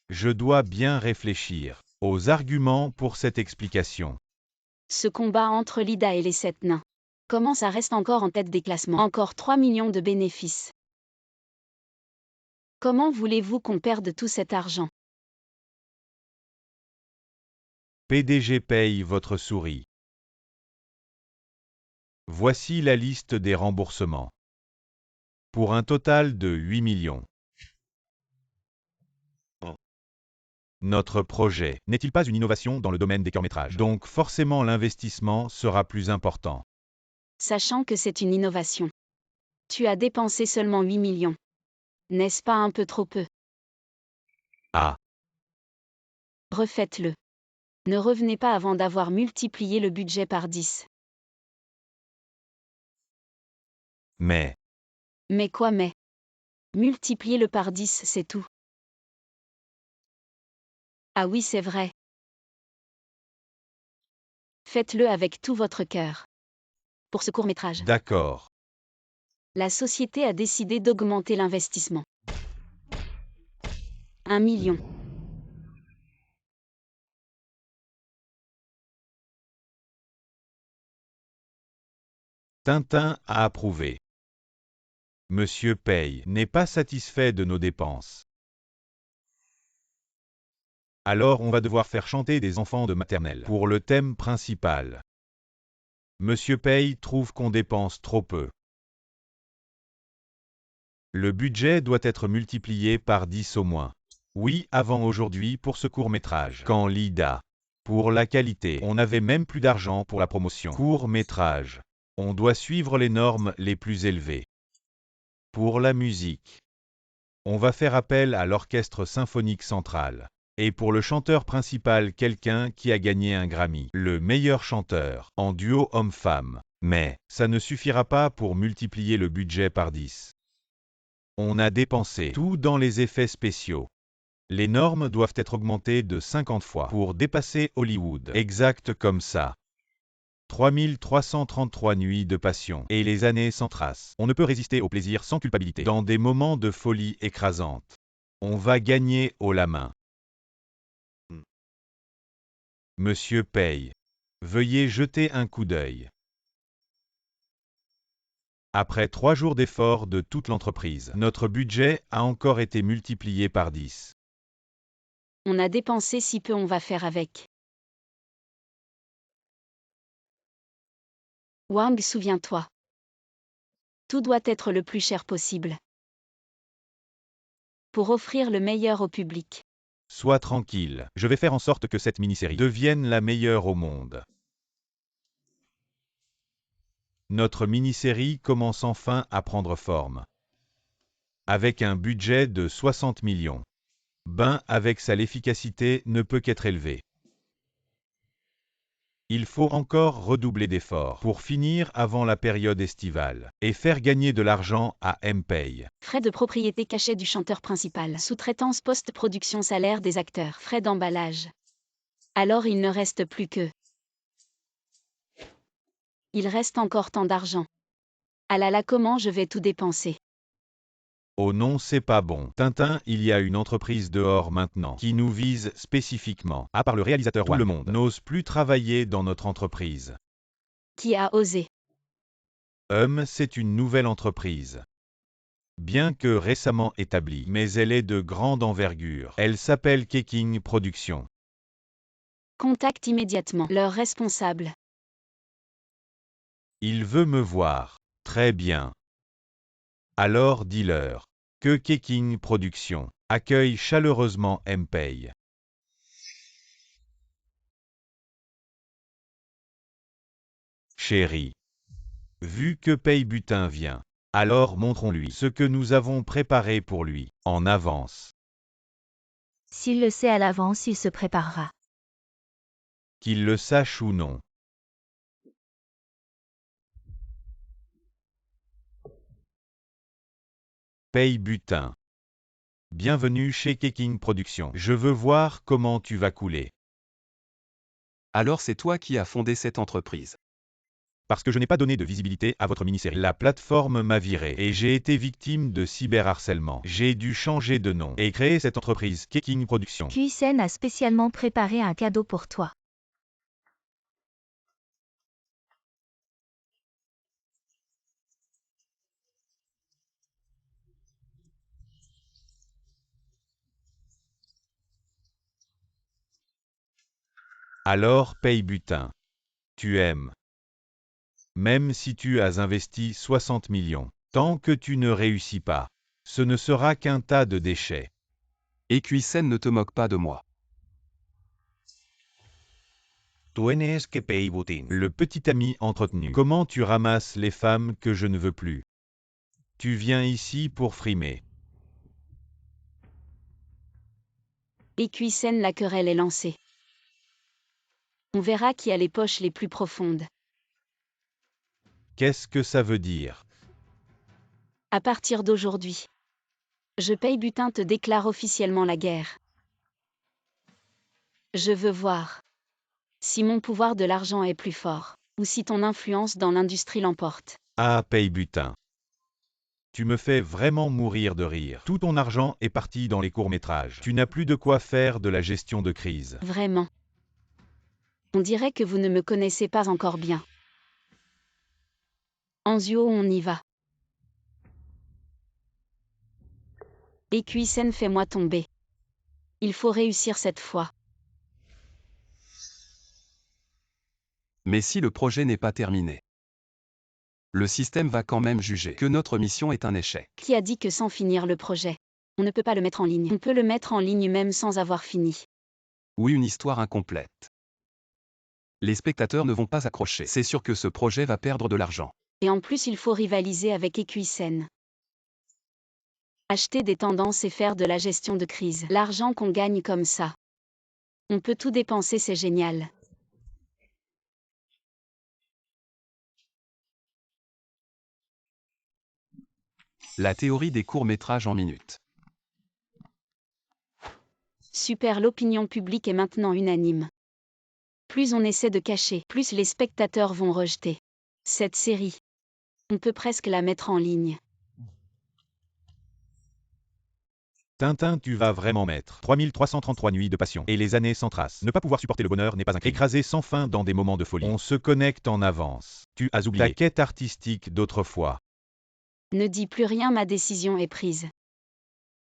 Je dois bien réfléchir aux arguments pour cette explication. Ce combat entre Lida et les 7 nains. Comment ça reste encore en tête des classements? Encore 3 millions de bénéfices. Comment voulez-vous qu'on perde tout cet argent? PDG paye votre souris. Voici la liste des remboursements. Pour un total de 8 millions. Notre projet n'est-il pas une innovation dans le domaine des courts-métrages? Donc forcément l'investissement sera plus important. Sachant que c'est une innovation. Tu as dépensé seulement 8 millions. N'est-ce pas un peu trop peu? Ah, Refaites-le. Ne revenez pas avant d'avoir multiplié le budget par 10. mais Mais quoi mais? Multipliez-le par 10, c'est tout. Ah oui, c'est vrai. Faites-le avec tout votre cœur. Pour ce court-métrage, D'accord. la société a décidé d'augmenter l'investissement. 1 million. Tintin a approuvé. Monsieur Paye n'est pas satisfait de nos dépenses. Alors on va devoir faire chanter des enfants de maternelle pour le thème principal. Monsieur Paye trouve qu'on dépense trop peu. Le budget doit être multiplié par 10 au moins. Oui, avant aujourd'hui pour ce court-métrage. Quand Lida. Pour la qualité, on n'avait même plus d'argent pour la promotion. Court-métrage. On doit suivre les normes les plus élevées. Pour la musique, on va faire appel à l'Orchestre Symphonique Central. Et pour le chanteur principal, quelqu'un qui a gagné un Grammy, le meilleur chanteur, en duo homme-femme. Mais, ça ne suffira pas pour multiplier le budget par 10. On a dépensé tout dans les effets spéciaux. Les normes doivent être augmentées de 50 fois pour dépasser Hollywood. Exact comme ça. 3333 nuits de passion et les années sans trace. On ne peut résister au plaisir sans culpabilité. Dans des moments de folie écrasante. On va gagner haut la main. Monsieur Paye. Veuillez jeter un coup d'œil. Après 3 jours d'efforts de toute l'entreprise, notre budget a encore été multiplié par 10. On a dépensé si peu, on va faire avec. Wang, souviens-toi. Tout doit être le plus cher possible. Pour offrir le meilleur au public. Sois tranquille, je vais faire en sorte que cette mini-série devienne la meilleure au monde. Notre mini-série commence enfin à prendre forme. Avec un budget de 60 millions. Ben, avec ça, l'efficacité ne peut qu'être élevée. Il faut encore redoubler d'efforts pour finir avant la période estivale et faire gagner de l'argent à M-Pay. Frais de propriété cachet du chanteur principal. Sous-traitance post-production, salaire des acteurs. Frais d'emballage. Alors il ne reste plus que... Il reste encore tant d'argent. Ah là là, comment je vais tout dépenser? Oh non, c'est pas bon. Tintin, il y a une entreprise dehors maintenant qui nous vise spécifiquement. À part le réalisateur, tout le monde n'ose plus travailler dans notre entreprise. Qui a osé? C'est une nouvelle entreprise. Bien que récemment établie, mais elle est de grande envergure. Elle s'appelle Keking Productions. Contacte immédiatement leur responsable. Il veut me voir. Très bien. Alors dis-leur que Keking Productions accueille chaleureusement M-Pay. Chérie. Vu que Paye Butin vient, alors montrons-lui ce que nous avons préparé pour lui, en avance. S'il le sait à l'avance, il se préparera. Qu'il le sache ou non. Paye Butin. Bienvenue chez Keking Productions. Je veux voir comment tu vas couler. Alors c'est toi qui as fondé cette entreprise. Parce que je n'ai pas donné de visibilité à votre mini-série. La plateforme m'a viré et j'ai été victime de cyberharcèlement. J'ai dû changer de nom et créer cette entreprise Keking Productions. QSN a spécialement préparé un cadeau pour toi. Alors Paye Butin. Tu aimes. Même si tu as investi 60 millions, tant que tu ne réussis pas, ce ne sera qu'un tas de déchets. Et QSN ne te moque pas de moi. Tienes que Pay Butin. Le petit ami entretenu. Comment tu ramasses les femmes que je ne veux plus? Tu viens ici pour frimer. Et QSN, la querelle est lancée. On verra qui a les poches les plus profondes. Qu'est-ce que ça veut dire? À partir d'aujourd'hui, je Paye Butin te déclare officiellement la guerre. Je veux voir si mon pouvoir de l'argent est plus fort, ou si ton influence dans l'industrie l'emporte. Ah, paye butin. Tu me fais vraiment mourir de rire. Tout ton argent est parti dans les courts-métrages. Tu n'as plus de quoi faire de la gestion de crise. Vraiment. On dirait que vous ne me connaissez pas encore bien. Anzio, on y va. Equisen, fais-moi tomber. Il faut réussir cette fois. Mais si le projet n'est pas terminé, le système va quand même juger que notre mission est un échec. Qui a dit que sans finir le projet, on ne peut pas le mettre en ligne? On peut le mettre en ligne même sans avoir fini. Oui, une histoire incomplète. Les spectateurs ne vont pas accrocher. C'est sûr que ce projet va perdre de l'argent. Et en plus il faut rivaliser avec Equisen. Acheter des tendances et faire de la gestion de crise. L'argent qu'on gagne comme ça. On peut tout dépenser, c'est génial. La théorie des courts-métrages en minutes. Super, l'opinion publique est maintenant unanime. Plus on essaie de cacher, plus les spectateurs vont rejeter cette série. On peut presque la mettre en ligne. Tintin, tu vas vraiment mettre 3333 nuits de passion et les années sans trace. Ne pas pouvoir supporter le bonheur n'est pas un crime. Écrasé sans fin dans des moments de folie. On se connecte en avance. Tu as oublié ta quête artistique d'autrefois. Ne dis plus rien, ma décision est prise.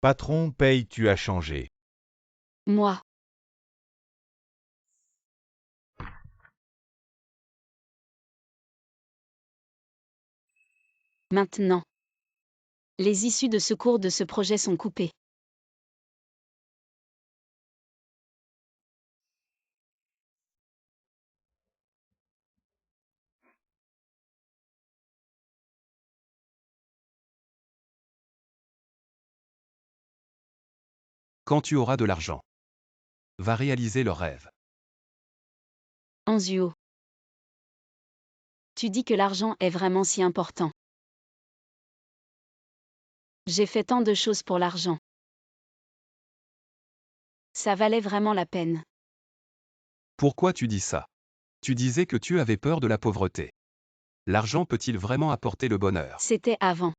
Patron paye, tu as changé. Moi. Maintenant. Les issues de secours de ce projet sont coupées. Quand tu auras de l'argent, va réaliser leurs rêves. Anzio. Tu dis que l'argent est vraiment si important. J'ai fait tant de choses pour l'argent. Ça valait vraiment la peine. Pourquoi tu dis ça? Tu disais que tu avais peur de la pauvreté. L'argent peut-il vraiment apporter le bonheur? C'était avant.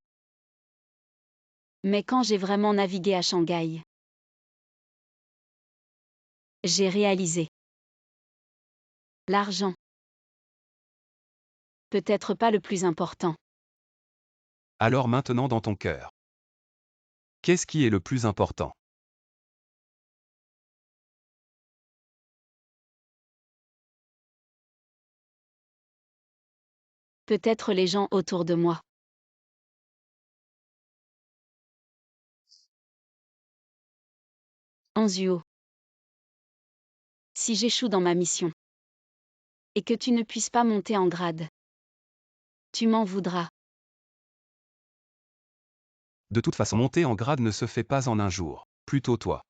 Mais quand j'ai vraiment navigué à Shanghai, j'ai réalisé. L'argent. Peut-être pas le plus important. Alors maintenant dans ton cœur, qu'est-ce qui est le plus important? Peut-être les gens autour de moi. Anzio. Si j'échoue dans ma mission, et que tu ne puisses pas monter en grade, tu m'en voudras. De toute façon, monter en grade ne se fait pas en un jour. Plutôt toi.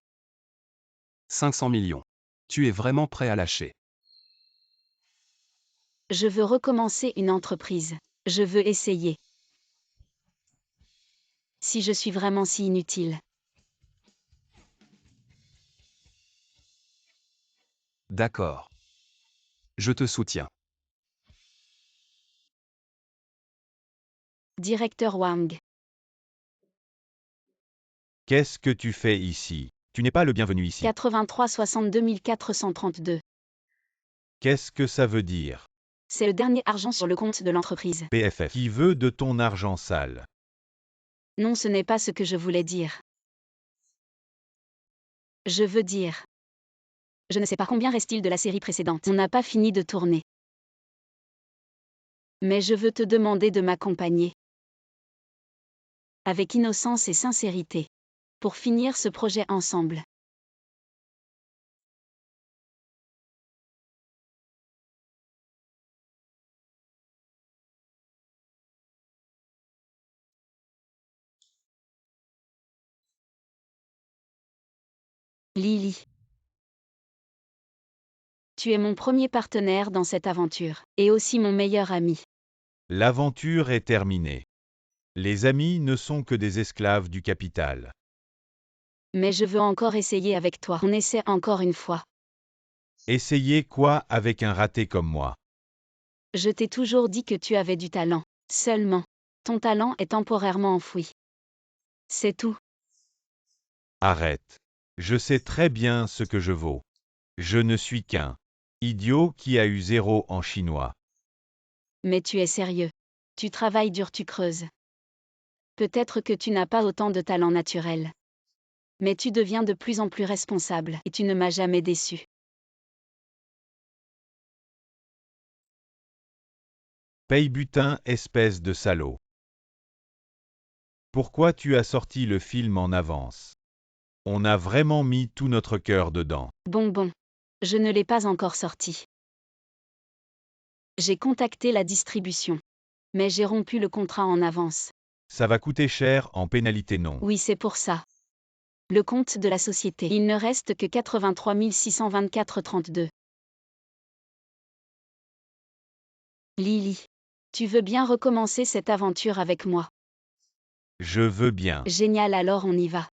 500 millions. Tu es vraiment prêt à lâcher. Je veux recommencer une entreprise. Je veux essayer. Si je suis vraiment si inutile. D'accord. Je te soutiens. Directeur Wang. Qu'est-ce que tu fais ici? Tu n'es pas le bienvenu ici. 83 62 432. Qu'est-ce que ça veut dire? C'est le dernier argent sur le compte de l'entreprise. PFF. Qui veut de ton argent sale? Non, ce n'est pas ce que je voulais dire. Je veux dire. Je ne sais pas combien reste-t-il de la série précédente. On n'a pas fini de tourner. Mais je veux te demander de m'accompagner. Avec innocence et sincérité. Pour finir ce projet ensemble. Lily. Tu es mon premier partenaire dans cette aventure, et aussi mon meilleur ami. L'aventure est terminée. Les amis ne sont que des esclaves du capital. Mais je veux encore essayer avec toi. On essaie encore une fois. Essayez quoi avec un raté comme moi? Je t'ai toujours dit que tu avais du talent. Seulement, ton talent est temporairement enfoui. C'est tout. Arrête. Je sais très bien ce que je vaux. Je ne suis qu'un idiot qui a eu 0 en chinois. Mais tu es sérieux. Tu travailles dur, tu creuses. Peut-être que tu n'as pas autant de talent naturel. Mais tu deviens de plus en plus responsable et tu ne m'as jamais déçu. Paye butin, espèce de salaud. Pourquoi tu as sorti le film en avance? On a vraiment mis tout notre cœur dedans. Bon. Je ne l'ai pas encore sorti. J'ai contacté la distribution. Mais j'ai rompu le contrat en avance. Ça va coûter cher en pénalité non. Oui, c'est pour ça. Le compte de la société. Il ne reste que 83 624,32. Lily. Tu veux bien recommencer cette aventure avec moi? Je veux bien. Génial, alors on y va.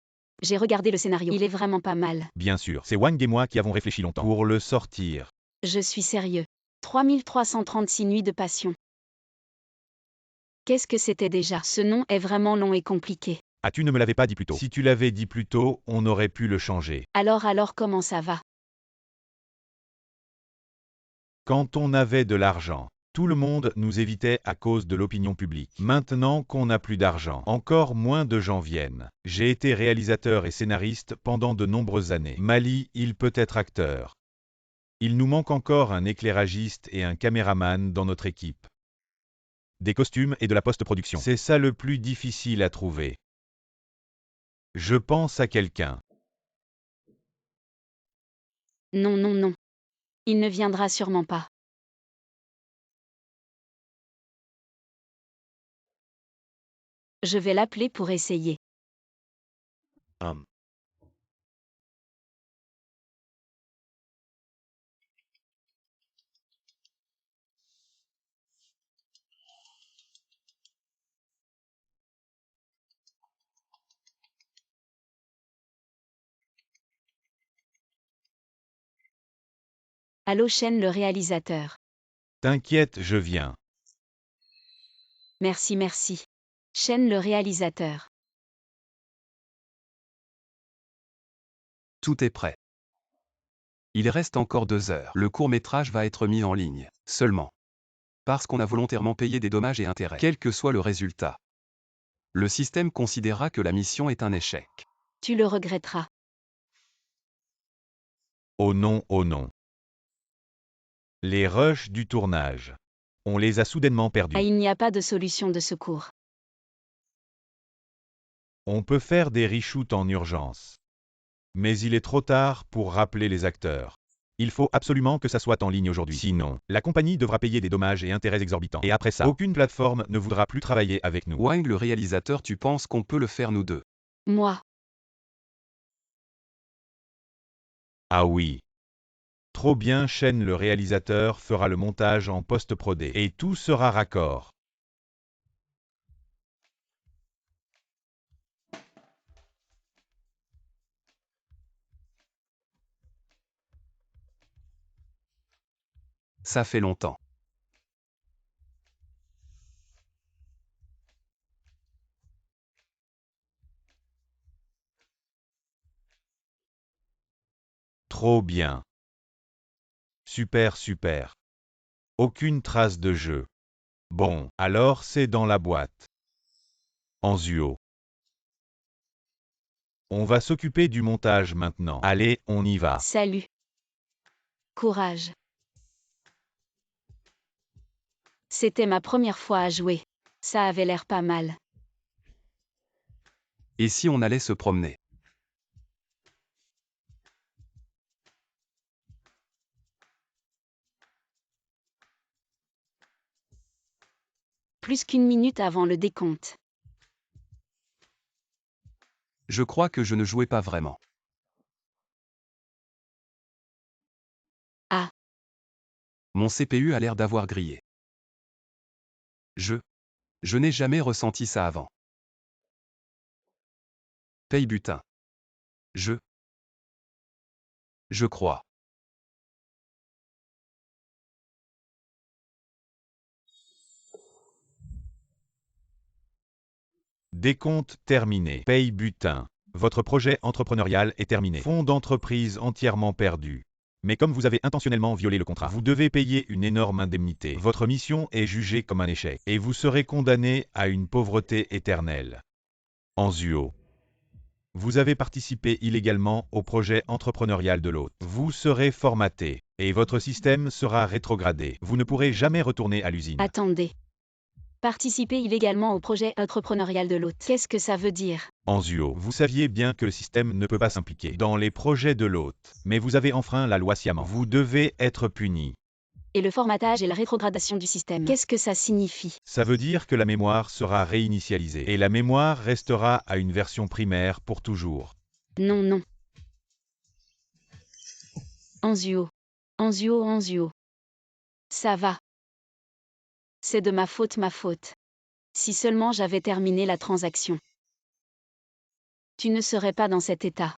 J'ai regardé le scénario. Il est vraiment pas mal. Bien sûr, c'est Wang et moi qui avons réfléchi longtemps pour le sortir. Je suis sérieux. 3336 nuits de passion. Qu'est-ce que c'était déjà? Ce nom est vraiment long et compliqué. Ah, tu ne me l'avais pas dit plus tôt. Si tu l'avais dit plus tôt, on aurait pu le changer. Alors comment ça va? Quand on avait de l'argent, tout le monde nous évitait à cause de l'opinion publique. Maintenant qu'on n'a plus d'argent, encore moins de gens viennent. J'ai été réalisateur et scénariste pendant de nombreuses années. Mali, il peut être acteur. Il nous manque encore un éclairagiste et un caméraman dans notre équipe. Des costumes et de la post-production. C'est ça le plus difficile à trouver. Je pense à quelqu'un. Non. Il ne viendra sûrement pas. Je vais l'appeler pour essayer. Allô Chen le réalisateur. T'inquiète, je viens. Merci. Chen le réalisateur. Tout est prêt. Il reste encore 2 heures. Le court-métrage va être mis en ligne. Seulement. Parce qu'on a volontairement payé des dommages et intérêts. Quel que soit le résultat. Le système considérera que la mission est un échec. Tu le regretteras. Oh non. Les rushs du tournage. On les a soudainement perdus. Ah, il n'y a pas de solution de secours. On peut faire des reshoots en urgence. Mais il est trop tard pour rappeler les acteurs. Il faut absolument que ça soit en ligne aujourd'hui. Sinon, la compagnie devra payer des dommages et intérêts exorbitants. Et après ça, aucune plateforme ne voudra plus travailler avec nous. Wang le réalisateur, tu penses qu'on peut le faire nous deux? Moi. Ah oui. Trop bien, Chen le réalisateur fera le montage en post-prodé. Et tout sera raccord. Ça fait longtemps. Trop bien. Super. Aucune trace de jeu. Bon, alors c'est dans la boîte. Anzuo. On va s'occuper du montage maintenant. Allez, on y va. Salut. Courage. C'était ma première fois à jouer. Ça avait l'air pas mal. Et si on allait se promener? Plus qu'1 minute avant le décompte. Je crois que je ne jouais pas vraiment. Ah. Mon CPU a l'air d'avoir grillé. Je n'ai jamais ressenti ça avant. Paye butin. Je crois. Décompte terminé. Paye butin. Votre projet entrepreneurial est terminé. Fonds d'entreprise entièrement perdu. Mais comme vous avez intentionnellement violé le contrat, vous devez payer une énorme indemnité. Votre mission est jugée comme un échec et vous serez condamné à une pauvreté éternelle. Anzuo. Vous avez participé illégalement au projet entrepreneurial de l'autre. Vous serez formaté et votre système sera rétrogradé. Vous ne pourrez jamais retourner à l'usine. Attendez. Participer illégalement au projet entrepreneurial de l'hôte. Qu'est-ce que ça veut dire? Anzuo, vous saviez bien que le système ne peut pas s'impliquer dans les projets de l'hôte, mais vous avez enfreint la loi sciemment. Vous devez être puni. Et le formatage et la rétrogradation du système. Qu'est-ce que ça signifie? Ça veut dire que la mémoire sera réinitialisée et la mémoire restera à une version primaire pour toujours. Non, non. Anzuo. Anzuo, Anzuo. Ça va. C'est de ma faute. Si seulement j'avais terminé la transaction. Tu ne serais pas dans cet état.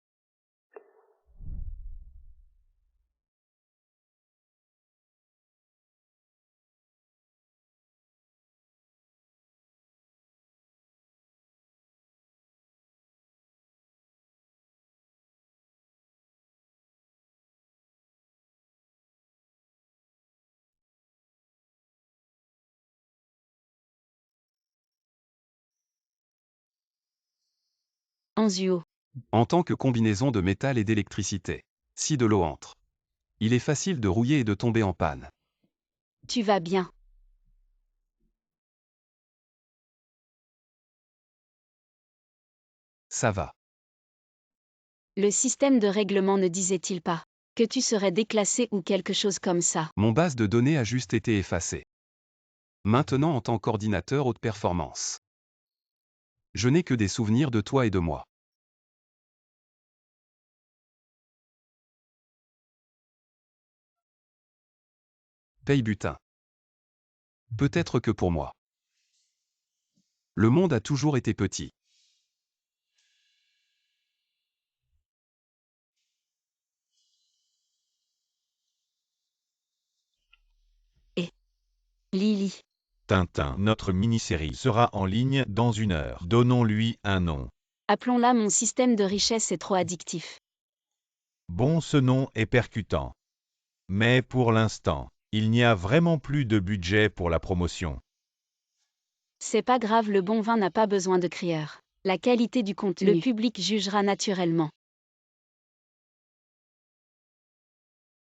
Anzuo. En tant que combinaison de métal et d'électricité, si de l'eau entre, il est facile de rouiller et de tomber en panne. Tu vas bien. Ça va. Le système de règlement ne disait-il pas que tu serais déclassé ou quelque chose comme ça? Mon base de données a juste été effacée. Maintenant en tant qu'ordinateur haute performance. Je n'ai que des souvenirs de toi et de moi. Paye butin. Peut-être que pour moi. Le monde a toujours été petit. Lily. Tintin, notre mini-série sera en ligne dans 1 heure. Donnons-lui un nom. Appelons-la mon système de richesse est trop addictif. Bon, ce nom est percutant. Mais pour l'instant, il n'y a vraiment plus de budget pour la promotion. C'est pas grave, le bon vin n'a pas besoin de crieurs. La qualité du contenu, le public jugera naturellement.